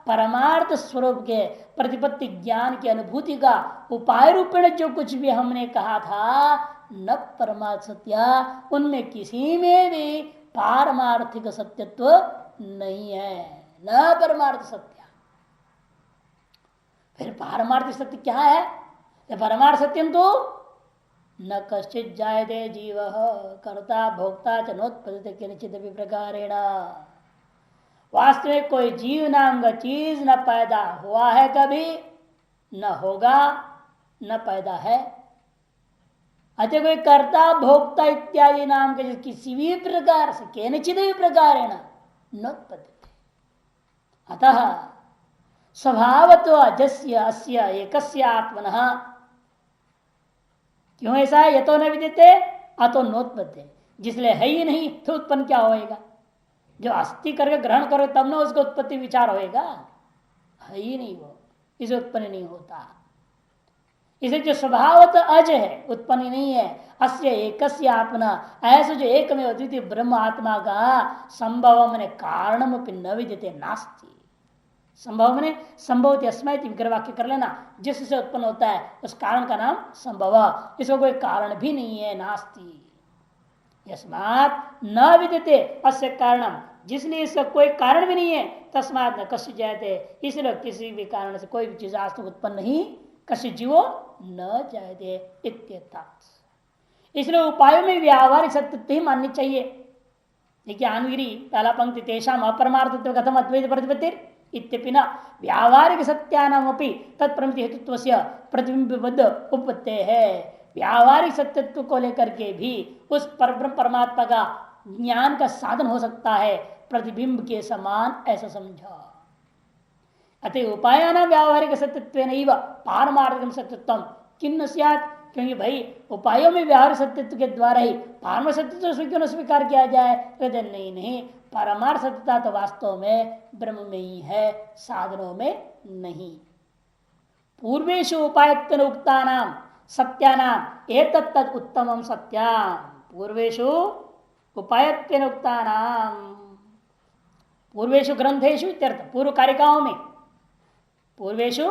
परमार्थ स्वरूप के प्रतिपत्ति ज्ञान की अनुभूति का उपाय रूपेण जो कुछ भी हमने कहा था, न परमार्थ सत्य, उनमें किसी में भी पारमार्थिक सत्यत्व नहीं है, न परमार्थ सत्य। फिर पारमार्थिक सत्य क्या है? परमार्थ सत्यम तो न कश्चित जायते जीव कर्ता भोक्ता च नोत्पद्यते किंचित भी प्रकारेण। वास्तविक कोई जीव नाम का चीज न पैदा हुआ है कभी, न होगा, न पैदा है। अतः कोई कर्ता भोक्ता इत्यादि नाम के किसी भी प्रकार से केनचित भी प्रकारेण नोत्पद्यते। अतः स्वभावतो अजस्य अस्य एकस्य आत्मनः, क्यों ऐसा है? यतो न विद्यते अतो नोत्पत्ति, जिसलिए है ही नहीं तो उत्पन्न क्या होएगा? जो अस्थि करके ग्रहण करो तब ना उसका उत्पत्ति विचार होएगा, है ही नहीं वो, इसे उत्पन्न नहीं होता। इसे जो स्वभावत अज है, उत्पन्न नहीं है। अस्य एकस्य आत्मना, ऐसे जो एक में अद्वितीय ब्रह्म आत्मा का संभव मैंने कारणम न विद्यते नास्ति। संभव मैंने संभवती अस्मय विग्रह वाक्य कर लेना, जिससे उत्पन्न होता है उस कारण का नाम संभव, इसको कोई कारण भी नहीं है, नास्ति। यस्मात् न विद्यते अस्य कारणम जिसलिए इसका कोई कारण भी नहीं है, तस्मात न कश्य जायते, इसलिए किसी भी कारण से कोई भी चीज आज तक उत्पन्न नहीं, कश्य जीवो न जायते इत्यर्थ। इसलिए उपायों में व्यावहारिक सत्य ही माननी चाहिए। देखिए आनगिरी पहला पंक्ति, तेषाम अपरमार्थत्व कथम अद्वैत प्रतिपत्तिर इत्यपि न व्यावहारिक सत्यानामपि तत्प्रमिति हेतुत्वस्य प्रतिबिंबबद्ध उपपत्ते है। व्यावहारिक सत्यत्व को लेकर के भी उस परब्रह्म परमात्मा का ज्ञान का साधन हो सकता है प्रतिबिंब के समान, ऐसा समझा। अतः उपाय न व्यावहारिक सत्यत्व नहीं पारमार्थिक सत्यत्व किन्न स्यात्, क्योंकि भाई उपायों में व्यावहारिक सत्यत्व के द्वारा ही पारमार्थिक सत्यत्व क्यों न स्वीकार किया जाए, कहते नहीं नहीं, परमार्थ सत्यता तो वास्तव में ब्रह्म में ही है, साधनों में नहीं। पूर्वेशु उपायत्वेन उक्तानाम सत्यानाम एतत् उत्तमम सत्याम, पूर्वेशु उपायत्वेन उक्तानाम, पूर्वेशु ग्रंथेशु इत्यर्थ, पूर्व कारिकाओं में, पूर्वेशु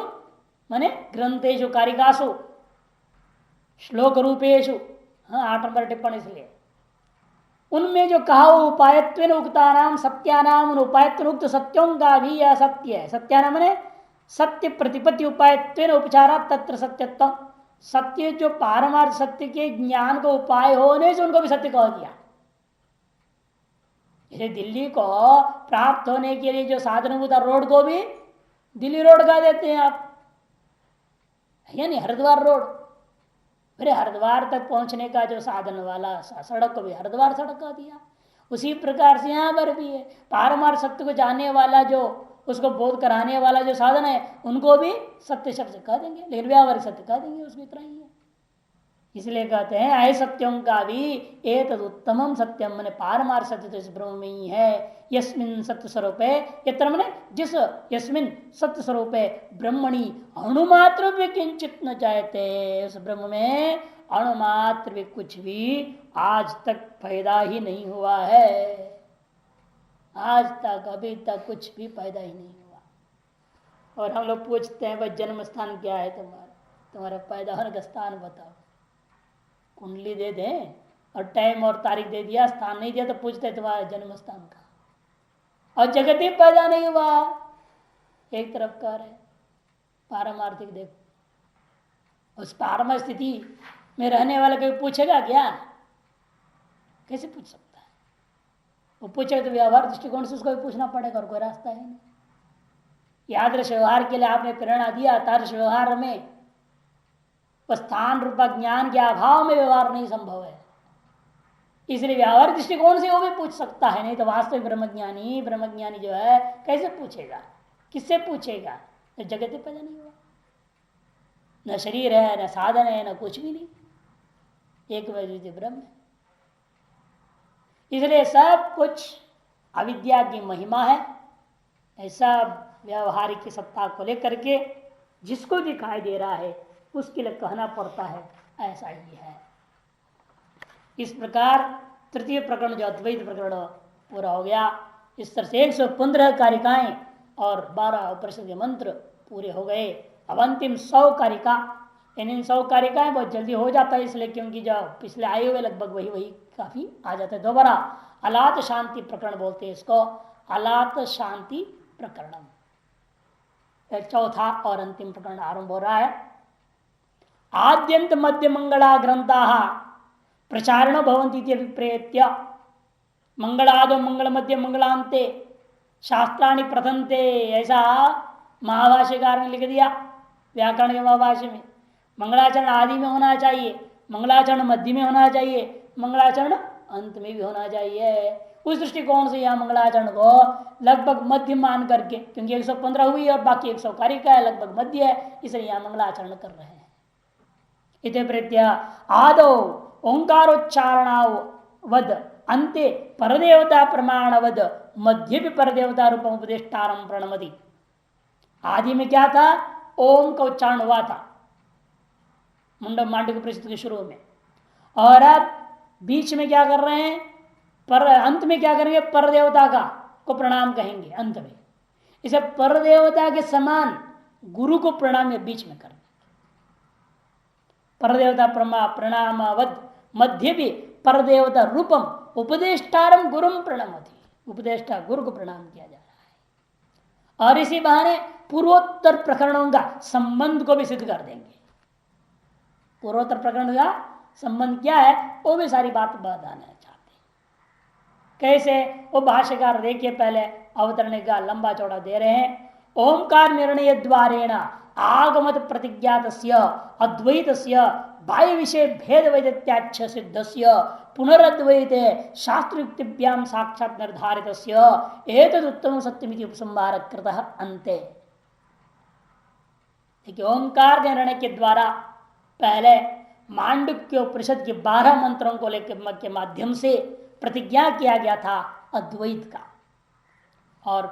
माने ग्रंथेशु कारिकासु श्लोक रूपेशु, हाँ 8 नंबर टिप्पणी, इसलिए उनमें जो कहा उपायत्वेन उक्तानाम सत्यानाम, उपायत्वेन उक्त सत्यों का भी यह सत्य है। सत्यानाम माने सत्य प्रतिपत्ति, उपायत्वेन उपचारा तत्र सत्यत्व, सत्य जो पारमार्थ सत्य के ज्ञान का उपाय होने से उनको भी सत्य कह दिया। जैसे दिल्ली को प्राप्त होने के लिए जो साधनभूत रोड को भी दिल्ली रोड कह देते हैं आप, यानी हरिद्वार रोड, फिर हरिद्वार तक पहुंचने का जो साधन वाला सड़क को भी हरिद्वार सड़क कह दिया। उसी प्रकार से यहाँ पर भी है, पारमार्थ सत्य को जानने वाला जो, उसको बोध कराने वाला जो साधन है, उनको भी सत्य शब्द से कह देंगे, लेकिन व्यावहारिक सत्य कह देंगे, उसको इतना ही है। इसलिए कहते हैं ऐ सत्यों का भी एतद उत्तमम सत्यम, मैंने पारमार्थ सत्य तो इस ब्रह्म में ही है। यस्मिन सत्य स्वरूप है, यत्र मैंने जिस, यस्मिन सत्य स्वरूप है ब्रह्मणि अणुमात्र भी किंचित न चाहते, उस ब्रह्म में अणुमात्र भी कुछ भी आज तक पैदा ही नहीं हुआ है, आज तक अभी तक कुछ भी पैदा ही नहीं हुआ। और हम लोग पूछते हैं भाई जन्म स्थान क्या है तुम्हारा, तुम्हारा पैदा होने का स्थान बताओ, कुंडली दे दें और टाइम और तारीख दे दिया, स्थान नहीं दिया तो पूछते हैं तुम्हारा जन्म स्थान का, और जगत ही पैदा नहीं हुआ। एक तरफ कह रहे पारमार्थिक, देखो उस पारमार्थिक स्थिति में रहने वाला कोई पूछेगा क्या, कैसे पूछ सकता है? वो पूछेगा तो व्यवहार दृष्टिकोण से उसको भी पूछना पड़ेगा, और कोई रास्ता है नहीं। यादृश व्यवहार के लिए आपने प्रेरणा दिया, तादृश व्यवहार में स्थान रूपा ज्ञान के अभाव में व्यवहार नहीं संभव है, इसलिए व्यवहार दृष्टिकोण से वो भी पूछ सकता है, नहीं तो वास्तविक ब्रह्मज्ञानी जो है कैसे पूछेगा, किससे पूछेगा? तो जगत पैदा नहीं हुआ, न शरीर है, न साधन है, न कुछ भी नहीं, एक वैद्य ब्रह्म है। इसलिए सब कुछ अविद्या की महिमा है। ऐसा व्यवहारिक की सत्ता को लेकर के जिसको दिखाई दे रहा है उसके लिए कहना पड़ता है ऐसा ही है। इस प्रकार तृतीय प्रकरण जो अद्वैत प्रकरण पूरा हो गया। इस तरह से 115 कारिकाएं और 12 उपनिषद के मंत्र पूरे हो गए। अब अंतिम 100 कारिका, इन 100 कारिकाएं बहुत जल्दी हो जाता है, इसलिए क्योंकि जो पिछले आए हुए लगभग वही काफी आ जाता है। दोबारा अलात शांति प्रकरण बोलते हैं इसको, अलात शांति प्रकरण चौथा और अंतिम प्रकरण आरंभ हो रहा है। आद्यंत मध्य मंगला ग्रंथा प्रचारण भवन्ति अभिप्रेत्य मंगलादो मंगल मध्य मंगलांते शास्त्राणि प्रथंते, ऐसा महाभाष्यकार ने लिख दिया व्याकरण के महाभाष्य में। मंगलाचरण आदि में होना चाहिए, मंगलाचरण मध्य में होना चाहिए, मंगलाचरण अंत में भी होना चाहिए। उस दृष्टिकोण से यहाँ मंगलाचरण को लगभग मध्य मान करके, क्योंकि 115 हुई और बाकी 100 कारिका है, लगभग मध्य है, इसलिए यहाँ मंगलाचरण कर रहे हैं। इति प्रीत्या आदौ ओंकारोच्चारणावद अंते परदेवता प्रमाणवद मध्य भी परदेवता रूपम उपदेष्टारम प्रणमति। आदि में क्या था? ओम का उच्चारण हुआ था मुंडक मांडक परिषद के शुरू में, और अब बीच में क्या कर रहे हैं? पर अंत में क्या करेंगे? परदेवता का को प्रणाम कहेंगे अंत में। इसे परदेवता के समान गुरु को प्रणाम बीच में करना। परदेवता प्रणामवद मध्य भी परदेवता रूपम उपदेष्टारम गुरुम प्रणमति। उपदेष्टा गुरु को प्रणाम किया जा रहा है। और इसी बहाने पूर्वोत्तर प्रकरणों का संबंध को भी सिद्ध कर देंगे। पूर्वोत्तर प्रकरण का संबंध क्या है वो भी सारी बात बताना चाहते हैं। कैसे वो भाष्यकार देखिए पहले अवतरण का लंबा चौड़ा दे रहे हैं। ओंकार निर्णय द्वारेण आगमत प्रतिज्ञातस्य अद्वैतस्य बाह्य विषय भेद वैदत्याच्छ सिद्धस्य पुनरद्वैते शास्त्रयुक्तिभ्याम साक्षात निर्धारितस्य एतदुत्तम सत्यमिति उपसंहार कृतः अन्ते। देखिए ओंकार निर्णय के द्वारा पहले मांडुक्य उपनिषद के 12 मंत्रों को लेकर के माध्यम से प्रतिज्ञा किया गया था अद्वैत का, और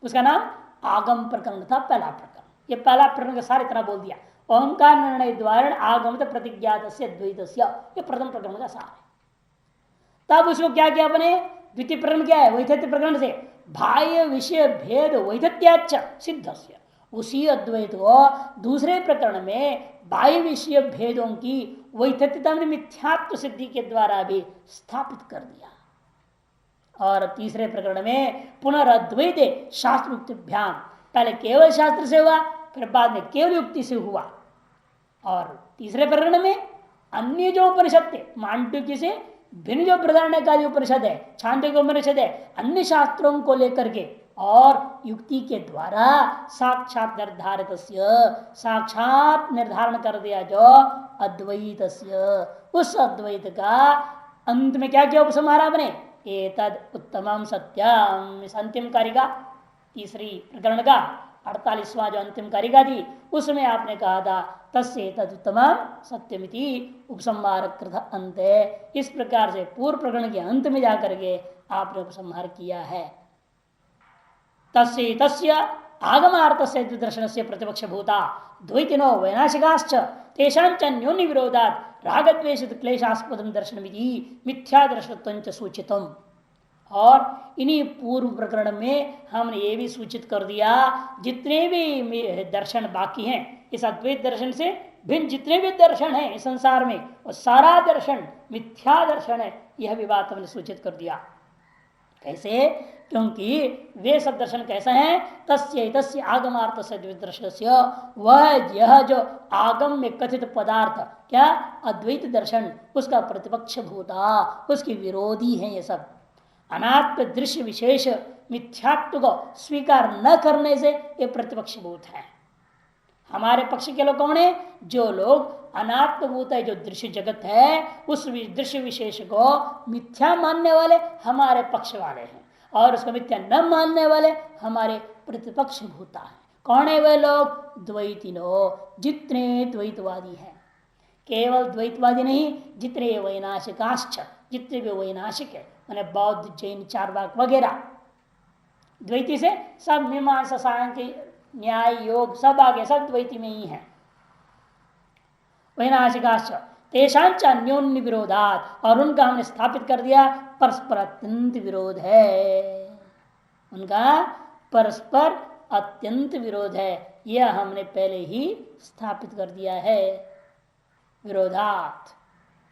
उसका नाम आगम प्रकरण था। पहला प्रकरण, ये पहला प्रकरण का सारे तरह बोल दिया। ओंकार निर्णय द्वारा आगमत प्रतिज्ञात द्वैतस्य, ये प्रथम प्रकरण का सार है। तब उसको क्या किया अपने द्वितीय प्रकरण क्या है, वैधत्य प्रकरण से बाह्य विषय भेद वैधत्याच्छ सिद्धस्य, उसी अद्वैत को दूसरे प्रकरण में बाह्य विषय भेदों की वैधत्यता में मिथ्यात्व सिद्धि के द्वारा भी स्थापित कर दिया। और तीसरे प्रकरण में पुनरद्वैते शास्त्र युक्तिभ्याम, पहले केवल शास्त्र से हुआ, फिर बाद में केवल युक्ति से हुआ। और तीसरे प्रकरण में अन्य जो उपनिषद थे, मांडुक्य से भिन्न जो बृहदारण्यकादि उपनिषद है, छांदोग्य उपनिषद है, अन्य शास्त्रों को लेकर के और युक्ति के द्वारा साक्षात निर्धारित, साक्षात निर्धारण कर दिया जो अद्वैत, उस अद्वैत का अंत में क्या किया उपसंहार बने, एतद उत्तमम सत्यम। इस अंतिम कारिका तीसरी प्रकरण का 48वां जो अंतिम कारिका थी उसमें आपने कहा था तस्य तद उत्तमम सत्यमिति उपसंहार कृत अंत। इस प्रकार से पूर्व प्रकरण के अंत में जाकर के आपने उपसंहार किया है। तस्य तस्य आगमार्थ से दर्शन से प्रतिपक्ष भूता द्वैतिनो वैनाशिकाश्च तेषांच न्योन्य विरोधात् रागद्वेषित क्लेशास्पदम दर्शन मिथ्या दर्शनत्वं सूचितम। और इन्हीं पूर्व प्रकरण में हमने ये भी सूचित कर दिया जितने भी दर्शन बाकी हैं इस अद्वैत दर्शन से भिन्न जितने भी दर्शन हैं इस संसार में वो सारा दर्शन मिथ्या दर्शन है, यह भी बात हमने सूचित कर दिया। कैसे, क्योंकि वे सब दर्शन कैसा है, तस्य तस्य आगमार्थ से दर्शन, वह यह जो आगम में कथित पदार्थ क्या अद्वैत दर्शन उसका प्रतिपक्ष भूता, उसके विरोधी है। ये सब अनात्म दृश्य विशेष मिथ्यात्व को स्वीकार न करने से ये प्रतिपक्ष भूत है। हमारे पक्ष के लोग कौन है, जो लोग अनात्मभूत है, जो दृश्य जगत है उस दृश्य विशेष को मिथ्या मानने वाले हमारे पक्ष वाले हैं, और उसको मिथ्या न मानने वाले हमारे प्रतिपक्ष भूता है। कौन है वे लोग, द्वैतिनो, जितने द्वैतवादी हैं। केवल द्वैतवादी नहीं, जितने वैनाशिकाश्च, जितने भी वैनाशिक है मैंने बौद्ध जैन चार्वाक वगैरह, द्वैती से सब मीमांसा सांख्य न्याय योग सब आगे सब द्वैती में ही है। वैनाशिकाश्च तेषांच अन्योन्य विरोधात्, और उनका हमने स्थापित कर दिया परस्पर अत्यंत विरोध है, उनका परस्पर अत्यंत विरोध है, यह हमने पहले ही स्थापित कर दिया है। विरोधात्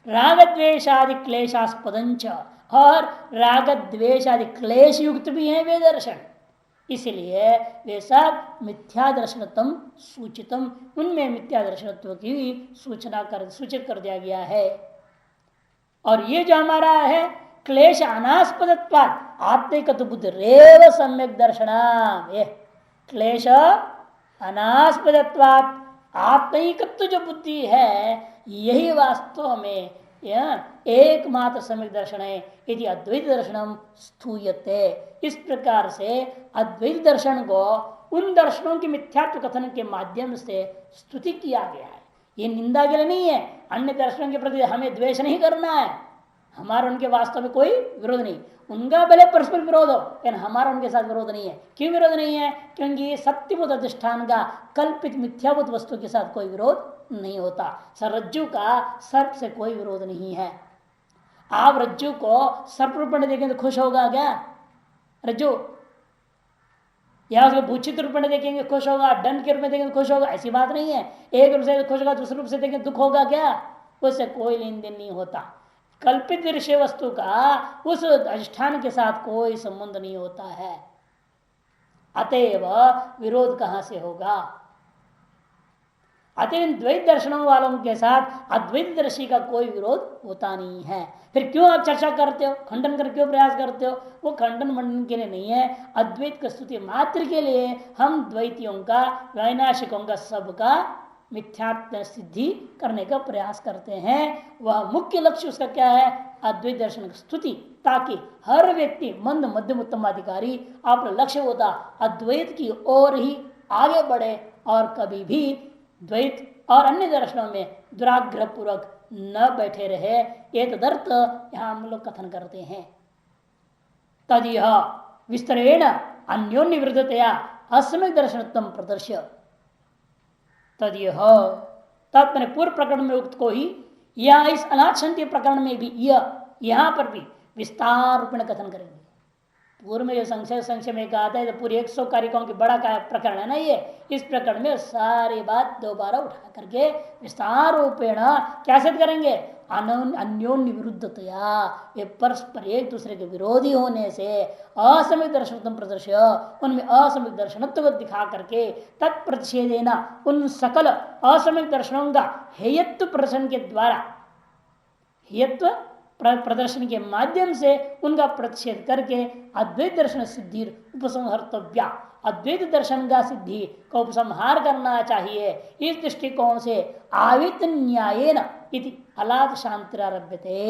राग द्वेषादि क्लेशास्पदंच, और राग द्वेष आदि क्लेश युक्त भी हैं वे दर्शन, इसलिए वे सब मिथ्या दर्शनत्व सूचितम, उनमें मिथ्या दर्शनत्व की सूचित कर दिया गया है। और ये जो हमारा है क्लेश अनास्पदत्वात् आत्मिक बुद्धिरेव सम्यक दर्शनम, ये क्लेश अनास्पदत्वात् आत्मिकत्व जो बुद्धि है यही वास्तव में एकमात्र सम्यक दर्शन है। यदि अद्वैत दर्शनम स्थूयते, इस प्रकार से अद्वैत दर्शन को उन दर्शनों के मिथ्यात्व कथन के माध्यम से स्तुति किया गया है। ये निंदा के लिए नहीं है, अन्य दर्शनों के प्रति हमें द्वेष नहीं करना है, हमारा उनके वास्तव में कोई विरोध नहीं, उनका भले परस्पर विरोध हो लेकिन हमारा उनके साथ विरोध नहीं है। क्यों विरोध नहीं है, क्योंकि सत्यभूत अधिष्ठान का कल्पित मिथ्याभूत वस्तु के साथ कोई विरोध नहीं होता। रज्जु का सर्प से कोई विरोध नहीं है। आप रज्जु को सर्प रूप में देखेंगे तो खुश होगा क्या रज्जु, या उसको भूषित रूप में देखेंगे खुश होगा, दंड के रूप में देखेंगे खुश होगा, ऐसी बात नहीं है। एक रूप से खुश होगा, दूसरे रूप से देखेंगे दुख होगा क्या, उससे कोई लेन देन नहीं होता। कल्पित दृश्य वस्तु का उस अधिष्ठान के साथ कोई संबंध नहीं होता है, अतएव विरोध कहां से होगा। अतः द्वैत दर्शनों वालों के साथ अद्वैत दर्शी का कोई विरोध होता नहीं है। फिर क्यों आप चर्चा करते हो, खंडन कर क्यों प्रयास करते हो? वो खंडन मंडन के लिए नहीं है, अद्वैत का स्तुति मात्र के लिए हम द्वैतियों का, वैनाशिकों का, सबका मिथ्यात्व सिद्धि करने का प्रयास करते हैं। वह मुख्य लक्ष्य उसका क्या है? अद्वैत दर्शन की स्तुति, ताकि हर व्यक्ति मंद मध्यम उत्तम अधिकारी आपका लक्ष्य होता अद्वैत की ओर ही आगे बढ़े और कभी भी द्वैत और अन्य दर्शनों में दुराग्रह पूर्वक न बैठे रहे। एक तदर्थ यहां हम लोग कथन करते हैं। तद यह विस्तरेण अन्योन्य विरुद्धतया असम्यक दर्शनत्व प्रदर्श्य। तद यह तत्मने पूर्व प्रकरण में उक्त को ही या इस अनाथ प्रकरण में भी यह यहां पर भी विस्तार रूप में कथन करेंगे। पूर्व में जो संक्षेप में कहा था, तो पूरी 100 कारिकाओं की बड़ा प्रकरण है ना ये। इस प्रकरण में सारी बात दोबारा उठा करके विस्तार रूपेण क्या सिद्ध करेंगे? अन्योन्य विरुद्धतया, वे परस्पर एक दूसरे के विरोधी होने से असम्यक दर्शनत्व प्रदर्श्य, उनमें असम्यक दर्शनत्व को दिखा करके तत्प्रतिषेधेन उन सकल असम्यक दर्शनों का हेयत्व प्रदर्शन के द्वारा, हेयत्व प्रदर्शन के माध्यम से उनका प्रतिषेध करके अद्वैत दर्शन सिद्धि उपसंहर्तव्या, अद्वैत दर्शन का सिद्धि को उपसंहार करना चाहिए। इस दृष्टिकोण से आवित न्यायेन इति अलाद शांतिरारभ्यते,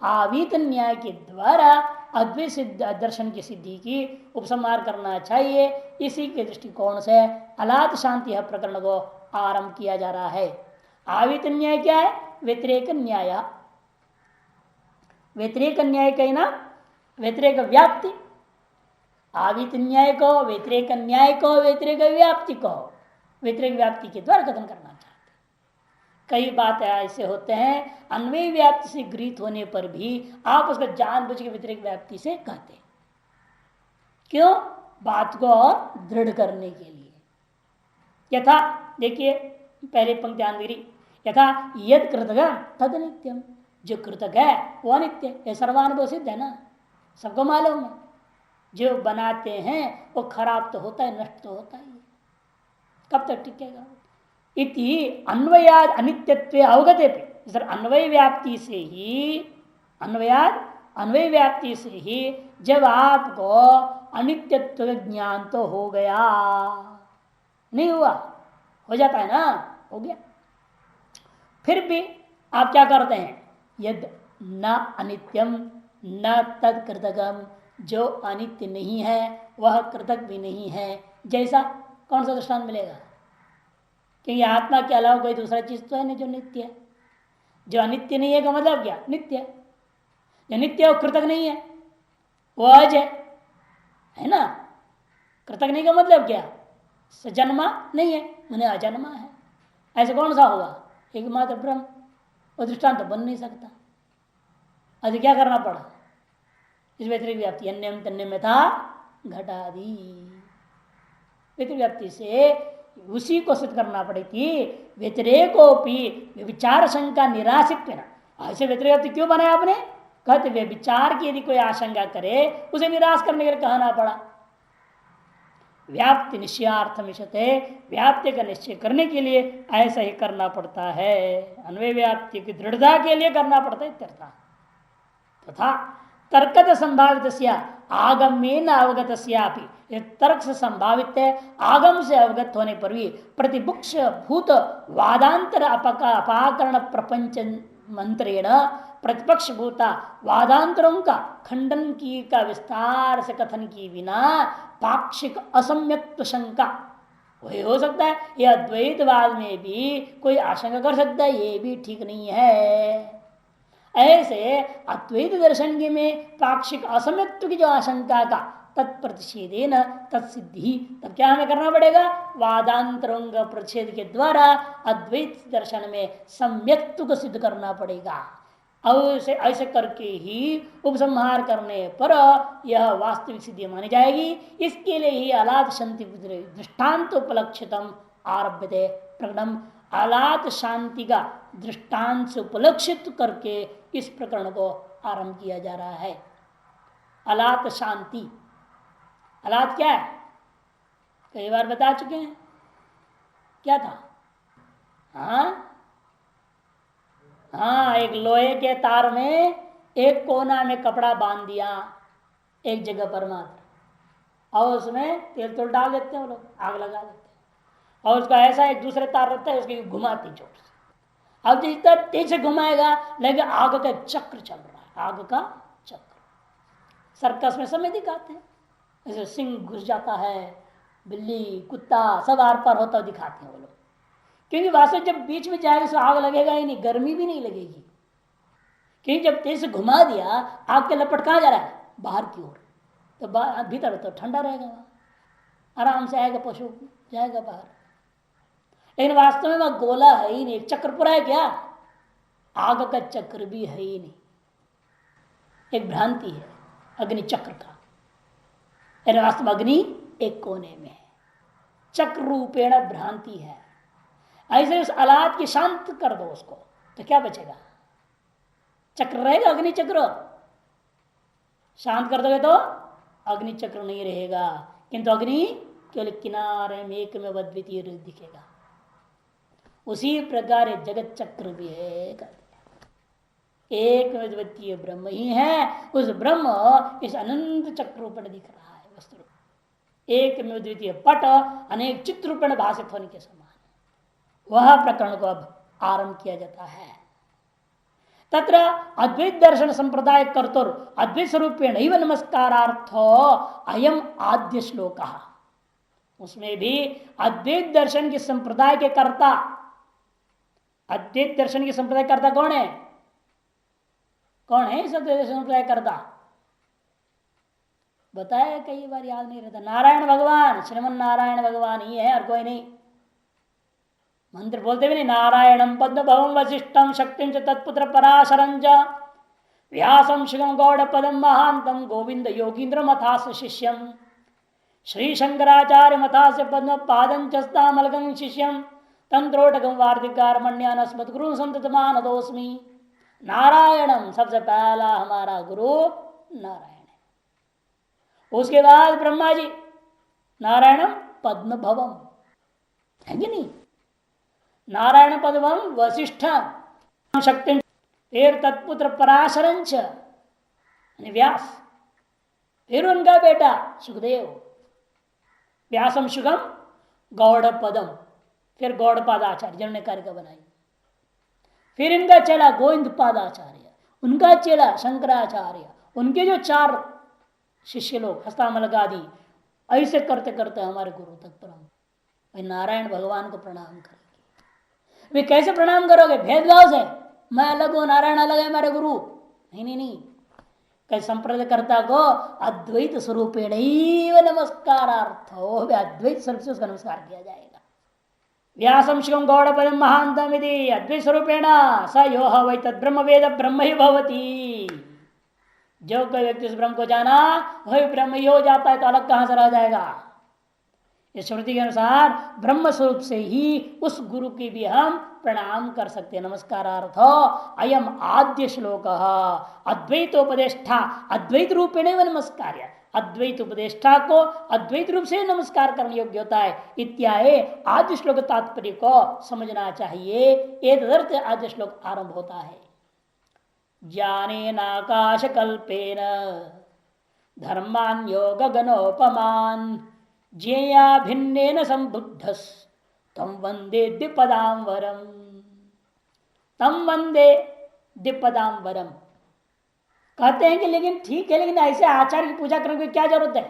आवित न्याय के द्वारा अद्वैत दर्शन की सिद्धि की उपसंहार करना चाहिए। इसी के दृष्टिकोण से अलाद शांति प्रकरण को आरंभ किया जा रहा है। आवित न्याय क्या है? व्यतिरेक न्याय। व्यतिरेक न्याय कहना व्यतिरेक व्याप्ति, आवित न्याय को, व्यतिरेक न्याय को, व्यतिरेक व्याप्ति को व्यतिरेक व्याप्ति के द्वारा कथन करना चाहते। कई बात ऐसे होते हैं अन्वय व्याप्ति से गृहीत होने पर भी आप उसको जानबूझ के व्यतिरेक व्याप्ति से कहते हैं। क्यों? बात को और दृढ़ करने के लिए। यथा देखिए पहले पंक्ति आंधी, यथा यद कृतक तद नित्यम, जो कृतक है वो अनित्य, ये सर्वानुभव सिद्ध है ना, सबको मालूम है। जो बनाते हैं वो खराब तो होता है, नष्ट तो होता ही है, कब तक टिकेगा? इति अन्वयाद अनित्यत्व अवगते पे, अन्वय व्याप्ति से ही, अन्वयाद अन्वय व्याप्ति से ही जब आपको अनित्यत्व ज्ञान तो हो गया, नहीं हुआ? हो जाता है ना, हो गया। फिर भी आप क्या करते हैं? यद न अनित्यम न तद कृतकम, जो अनित्य नहीं है वह कृतक भी नहीं है, जैसा कौन सा दृष्टांत मिलेगा? क्योंकि आत्मा के अलावा कोई दूसरा चीज तो है नहीं जो नित्य है। जो अनित्य नहीं है का मतलब क्या? नित्य है। जो नित्य है वो कृतक नहीं है, वो अज है ना। कृतक नहीं का मतलब क्या? सजन्मा नहीं है, मैंने अजन्मा है। ऐसे कौन सा होगा? एकमात्र ब्रह्म। वो दृष्टांत तो बन नहीं सकता। अभी क्या करना पड़ा? इस व्यतिरिक व्याप्ति अन्यम तन्य में था घटादि, व्यतिरिक व्याप्ति से उसी को सिद्ध करना पड़ेगी। व्यतिरेकोपि विचार शंका निराशित। ऐसे व्यतिरिक व्याप्ति क्यों बनाया आपने? कहते वे विचार की यदि कोई आशंका करे उसे निराश करने के लिए कहना पड़ा। व्याप्ति निश्चयार्थ मिशते, व्याप्ति का निश्चय करने के लिए ऐसा ही करना पड़ता है। अन्वय व्याप्ति की दृढ़ता के लिए करना पड़ता है तथा तर्कत संभावित आगम्य न अवगत, तर्क से संभावित है, आगम से अवगत होने पर भी प्रतिपुक्ष भूत वादांतर अपाकरण प्रपंच मंत्रेण, प्रतिपक्ष भूता वादांतरों का खंडन की का विस्तार से कथन की बिना पाक्षिक असम्यक्त्व शंका, वही हो सकता है। यह द्वैतवाद में भी कोई आशंका कर सकता है, ये भी ठीक नहीं है। ऐसे अद्वैत दर्शन के में पाक्षिक असम्यक्त्व की जो आशंका का तत्प्रतिषेधेन तत्सिद्धि, तब क्या हमें करना पड़ेगा? वादांतरों का प्रतिषेध के द्वारा अद्वैत दर्शन में सम्यक्त्व को सिद्ध करना पड़ेगा। और ऐसे करके ही उपसंहार करने पर यह वास्तविक सिद्धि मानी जाएगी। इसके लिए ही अलाद शांति दृष्टान्तोपलक्षितम आरभ्यते प्रकटम, अलात शांति का दृष्टांत से उपलक्षित करके इस प्रकरण को आरंभ किया जा रहा है। अलात शांति, अलात क्या है? कई बार बता चुके हैं, क्या था? हाँ, एक लोहे के तार में एक कोना में कपड़ा बांध दिया एक जगह पर मात्र, और उसमें तेल तोल डाल देते हैं वो लोग, आग लगा देते हैं, और उसका ऐसा एक दूसरे तार रहता है, उसकी घुमाती जोर से। अब जितना तेज से घुमाएगा लेकिन आग का चक्र चल रहा है, आग का चक्र। सर्कस में समय दिखाते हैं, जैसे सिंह घुस जाता है, बिल्ली कुत्ता सब आर पार होता दिखाते हैं वो लोग, क्योंकि वास्तव जब बीच में जाएगा तो आग लगेगा ही नहीं, गर्मी भी नहीं लगेगी, क्योंकि जब तेज से घुमा दिया आग के लपट कहाँ जा रहा है? बाहर की ओर, तो भीतर तो ठंडा रहेगा, वहां आराम से आएगा, पशु जाएगा बाहर। लेकिन वास्तव में वह गोला है ही नहीं, एक चक्र पूरा है क्या? आग का चक्र भी है ही नहीं, एक भ्रांति है अग्नि चक्र का। वास्तव अग्नि एक कोने में है, चक्र रूपेण भ्रांति है। ऐसे उस अलाद की शांत कर दो उसको, तो क्या बचेगा? चक्र रहेगा, अग्नि चक्र। शांत कर दोगे तो अग्नि चक्र नहीं रहेगा, किंतु अग्नि केवल किनारे में एक में अद्वितीय दिखेगा। उसी प्रकार जगत चक्र भी है, एक अद्वितीय ब्रह्म ही है। उस ब्रह्म इस अनंत चक्र रूपेण दिख रहा है, वस्तु एक में अद्वितीय पट अनेक चित्र रूपेण भाषित होने के समान। वह प्रकरण को अब आरंभ किया जाता है। तत्र अद्वैत दर्शन संप्रदाय कर्तुर अद्वैत स्वरूपेण नमस्कारार्थ अयम आद्य श्लोक। उसमें भी अद्वैत दर्शन के संप्रदाय के कर्ता, अद्वैत दर्शन के संप्रदाय कर्ता कौन है? कौन है इस अद्वैत संप्रदाय कर्ता? बताया कई बार, याद नहीं रहता। नारायण भगवान, श्रीमन नारायण भगवान ही है और कोई नहीं। मंत्र बोलते भी नहीं, नारायणम पद्म भवम वशिष्ठम शक्तिम च तत्पुत्र पराशरं च व्यासम शिवम गौड़ पदम महांतम गोविंद योगींद्र मथास शिष्यम श्री शंकराचार्य मथास पद्म पादं चस्तामलगं शिष्यम तंत्रोटकम वार्तिकारमण्यान अस्मद्गुरु संततमानदोस्मि। नारायणम सबसे पहला हमारा गुरु नारायण है। उसके बाद ब्रह्मा जी, नारायणम पद्म भवम है कि नहीं? नारायण पद्मम वशिष्ठ शक्ति, फिर तत्पुत्र पराशरंच व्यास, फिर उनका बेटा सुखदेव, व्यासम शुगम गौड़ पदम, फिर गौड़ पादाचार्य जिन्होंने कार्य बनाई, फिर इनका चेला गोविंद पादाचार्य, उनका चेला शंकराचार्य, उनके जो 4 शिष्य लोग हस्तामलक आदि, ऐसे करते करते हमारे गुरु तक परम नारायण भगवान को प्रणाम करेंगे। वे कैसे प्रणाम करोगे? भेदभाव से, मैं अलग हूं नारायण अलग है मेरे गुरु? नहीं नहीं नहीं, कई संप्रदायकर्ता को अद्वैत स्वरूपेण नमस्कारार्थ, अद्वैत स्वरूप से उसका नमस्कार किया जाएगा। व्यासम शिवम गौड़ पदम महांतम यदि अद्वैत स्वरूपेण स यो वै तद ब्रह्म वेद ब्रह्म ही भवती। जो कोई व्यक्ति इस ब्रह्म को जाना वही ब्रह्म ही हो जाता है, तो अलग कहां से रह जाएगा? इस श्रुति के अनुसार ब्रह्म स्वरूप से ही उस गुरु की भी हम प्रणाम कर सकते हैं। नमस्कारार्थ अयम आद्य श्लोक अद्वैतोपदेष्टा अद्वैत रूपेण नमस्कार्य, अद्वैत उपदेष्टा को अद्वैत रूप से नमस्कार करने योग्य होता है। इत्यादि आद्य श्लोक तात्पर्य को समझना चाहिए। एतदर्थ आद्य श्लोक आरंभ होता है। ज्ञानेनाकाश कल्पेन धर्मान्यो गगनोपमान् ज्ञेया भिन्नेन संबुद्धस तम वंदे द्विपदांवरम। तम वंदे द्विपदांवरम कहते हैं कि लेकिन ठीक है, लेकिन ऐसे आचार्य की पूजा करने की क्या जरूरत है?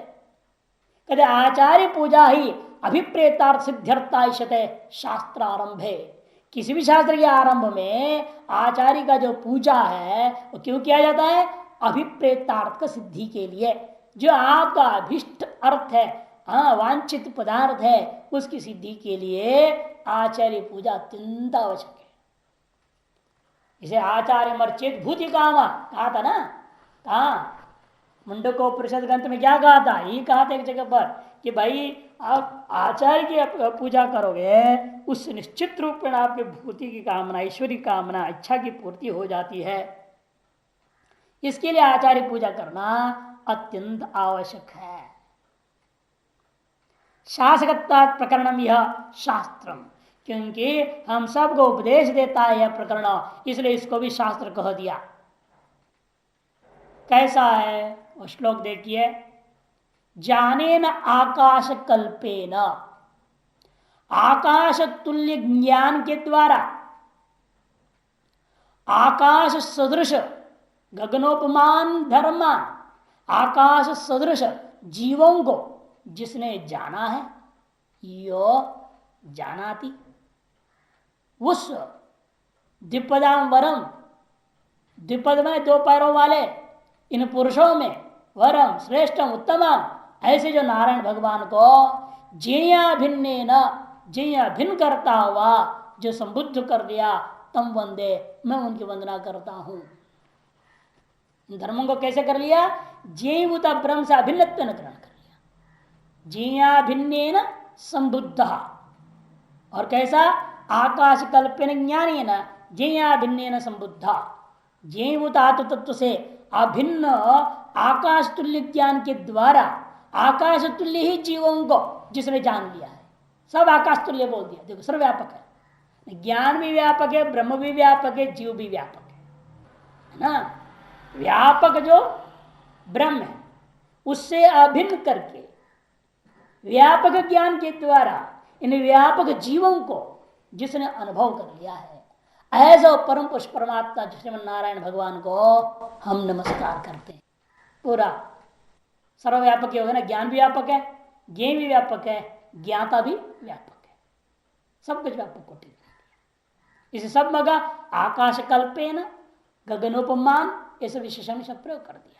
कहते आचार्य पूजा ही अभिप्रेतार्थ सिद्ध्यर्थाइशते शास्त्र आरंभ है। किसी भी शास्त्र के आरंभ में आचार्य का जो पूजा है वो क्यों किया जाता है? अभिप्रेतार्थ का सिद्धि के लिए। जो आपका अभिष्ट अर्थ है, वांछित पदार्थ है, उसकी सिद्धि के लिए आचार्य पूजा अत्यंत आवश्यक है। इसे आचार्य मर्चेत भूति कामा कहा था ना, कहा मुंडकोपनिषद ग्रंथ में क्या कहा था, यही कहा था एक जगह पर कि भाई आप आचार्य की पूजा करोगे उससे निश्चित रूप में आपके भूति की कामना, ईश्वरी कामना, इच्छा की पूर्ति हो जाती है। इसके लिए आचार्य पूजा करना अत्यंत आवश्यक है। शासकता प्रकरणम यह शास्त्रम, क्योंकि हम सबको उपदेश देता है यह प्रकरण, इसलिए इसको भी शास्त्र कह दिया। कैसा है वो श्लोक देखिए, जानेन आकाश कल्पेन, आकाश तुल्य ज्ञान के द्वारा आकाश सदृश गगनोपमान धर्मान, आकाश सदृश जीवों को जिसने जाना है, यो जानाति, उस द्विपदाम वरम, द्विपद में दो पैरों वाले इन पुरुषों में वरम श्रेष्ठम उत्तमम, ऐसे जो नारायण भगवान को जिया भिन्न न, जिया भिन्न करता हुआ जो संबुद्ध कर दिया, तम वंदे, मैं उनकी वंदना करता हूं। धर्मों को कैसे कर लिया, जीवता ब्रह्म से अभिन्न ग्रहण कर लिया, जिया भिन्न संबुद्ध, और कैसा आकाश कल्पन ज्ञानी न जिया भिन्न संबुद्ध, जीवत आत्म तत्व से अभिन्न आकाश तुल्य ज्ञान के द्वारा आकाश तुल्य ही जीवों को जिसने जान लिया है, सब आकाश तुल्य बोल दिया। देखो सर्वव्यापक है, ज्ञान भी व्यापक है, ब्रह्म भी व्यापक है, जीव भी व्यापक है ना। व्यापक जो ब्रह्म है उससे अभिन्न करके व्यापक ज्ञान के द्वारा इन व्यापक जीवों को जिसने अनुभव कर लिया है, ऐसा परम पुरुष परमात्मा श्रीमन नारायण भगवान को हम नमस्कार करते हैं। पूरा सर्वव्यापक हो गया ना, ज्ञान भी व्यापक है, ज्ञेय भी व्यापक है, ज्ञाता भी व्यापक है, सब कुछ व्यापक कोटि। इसे सब मगा आकाश कल्पेन गगनोपमान ऐसे विशेषण से प्रयोग कर दिया।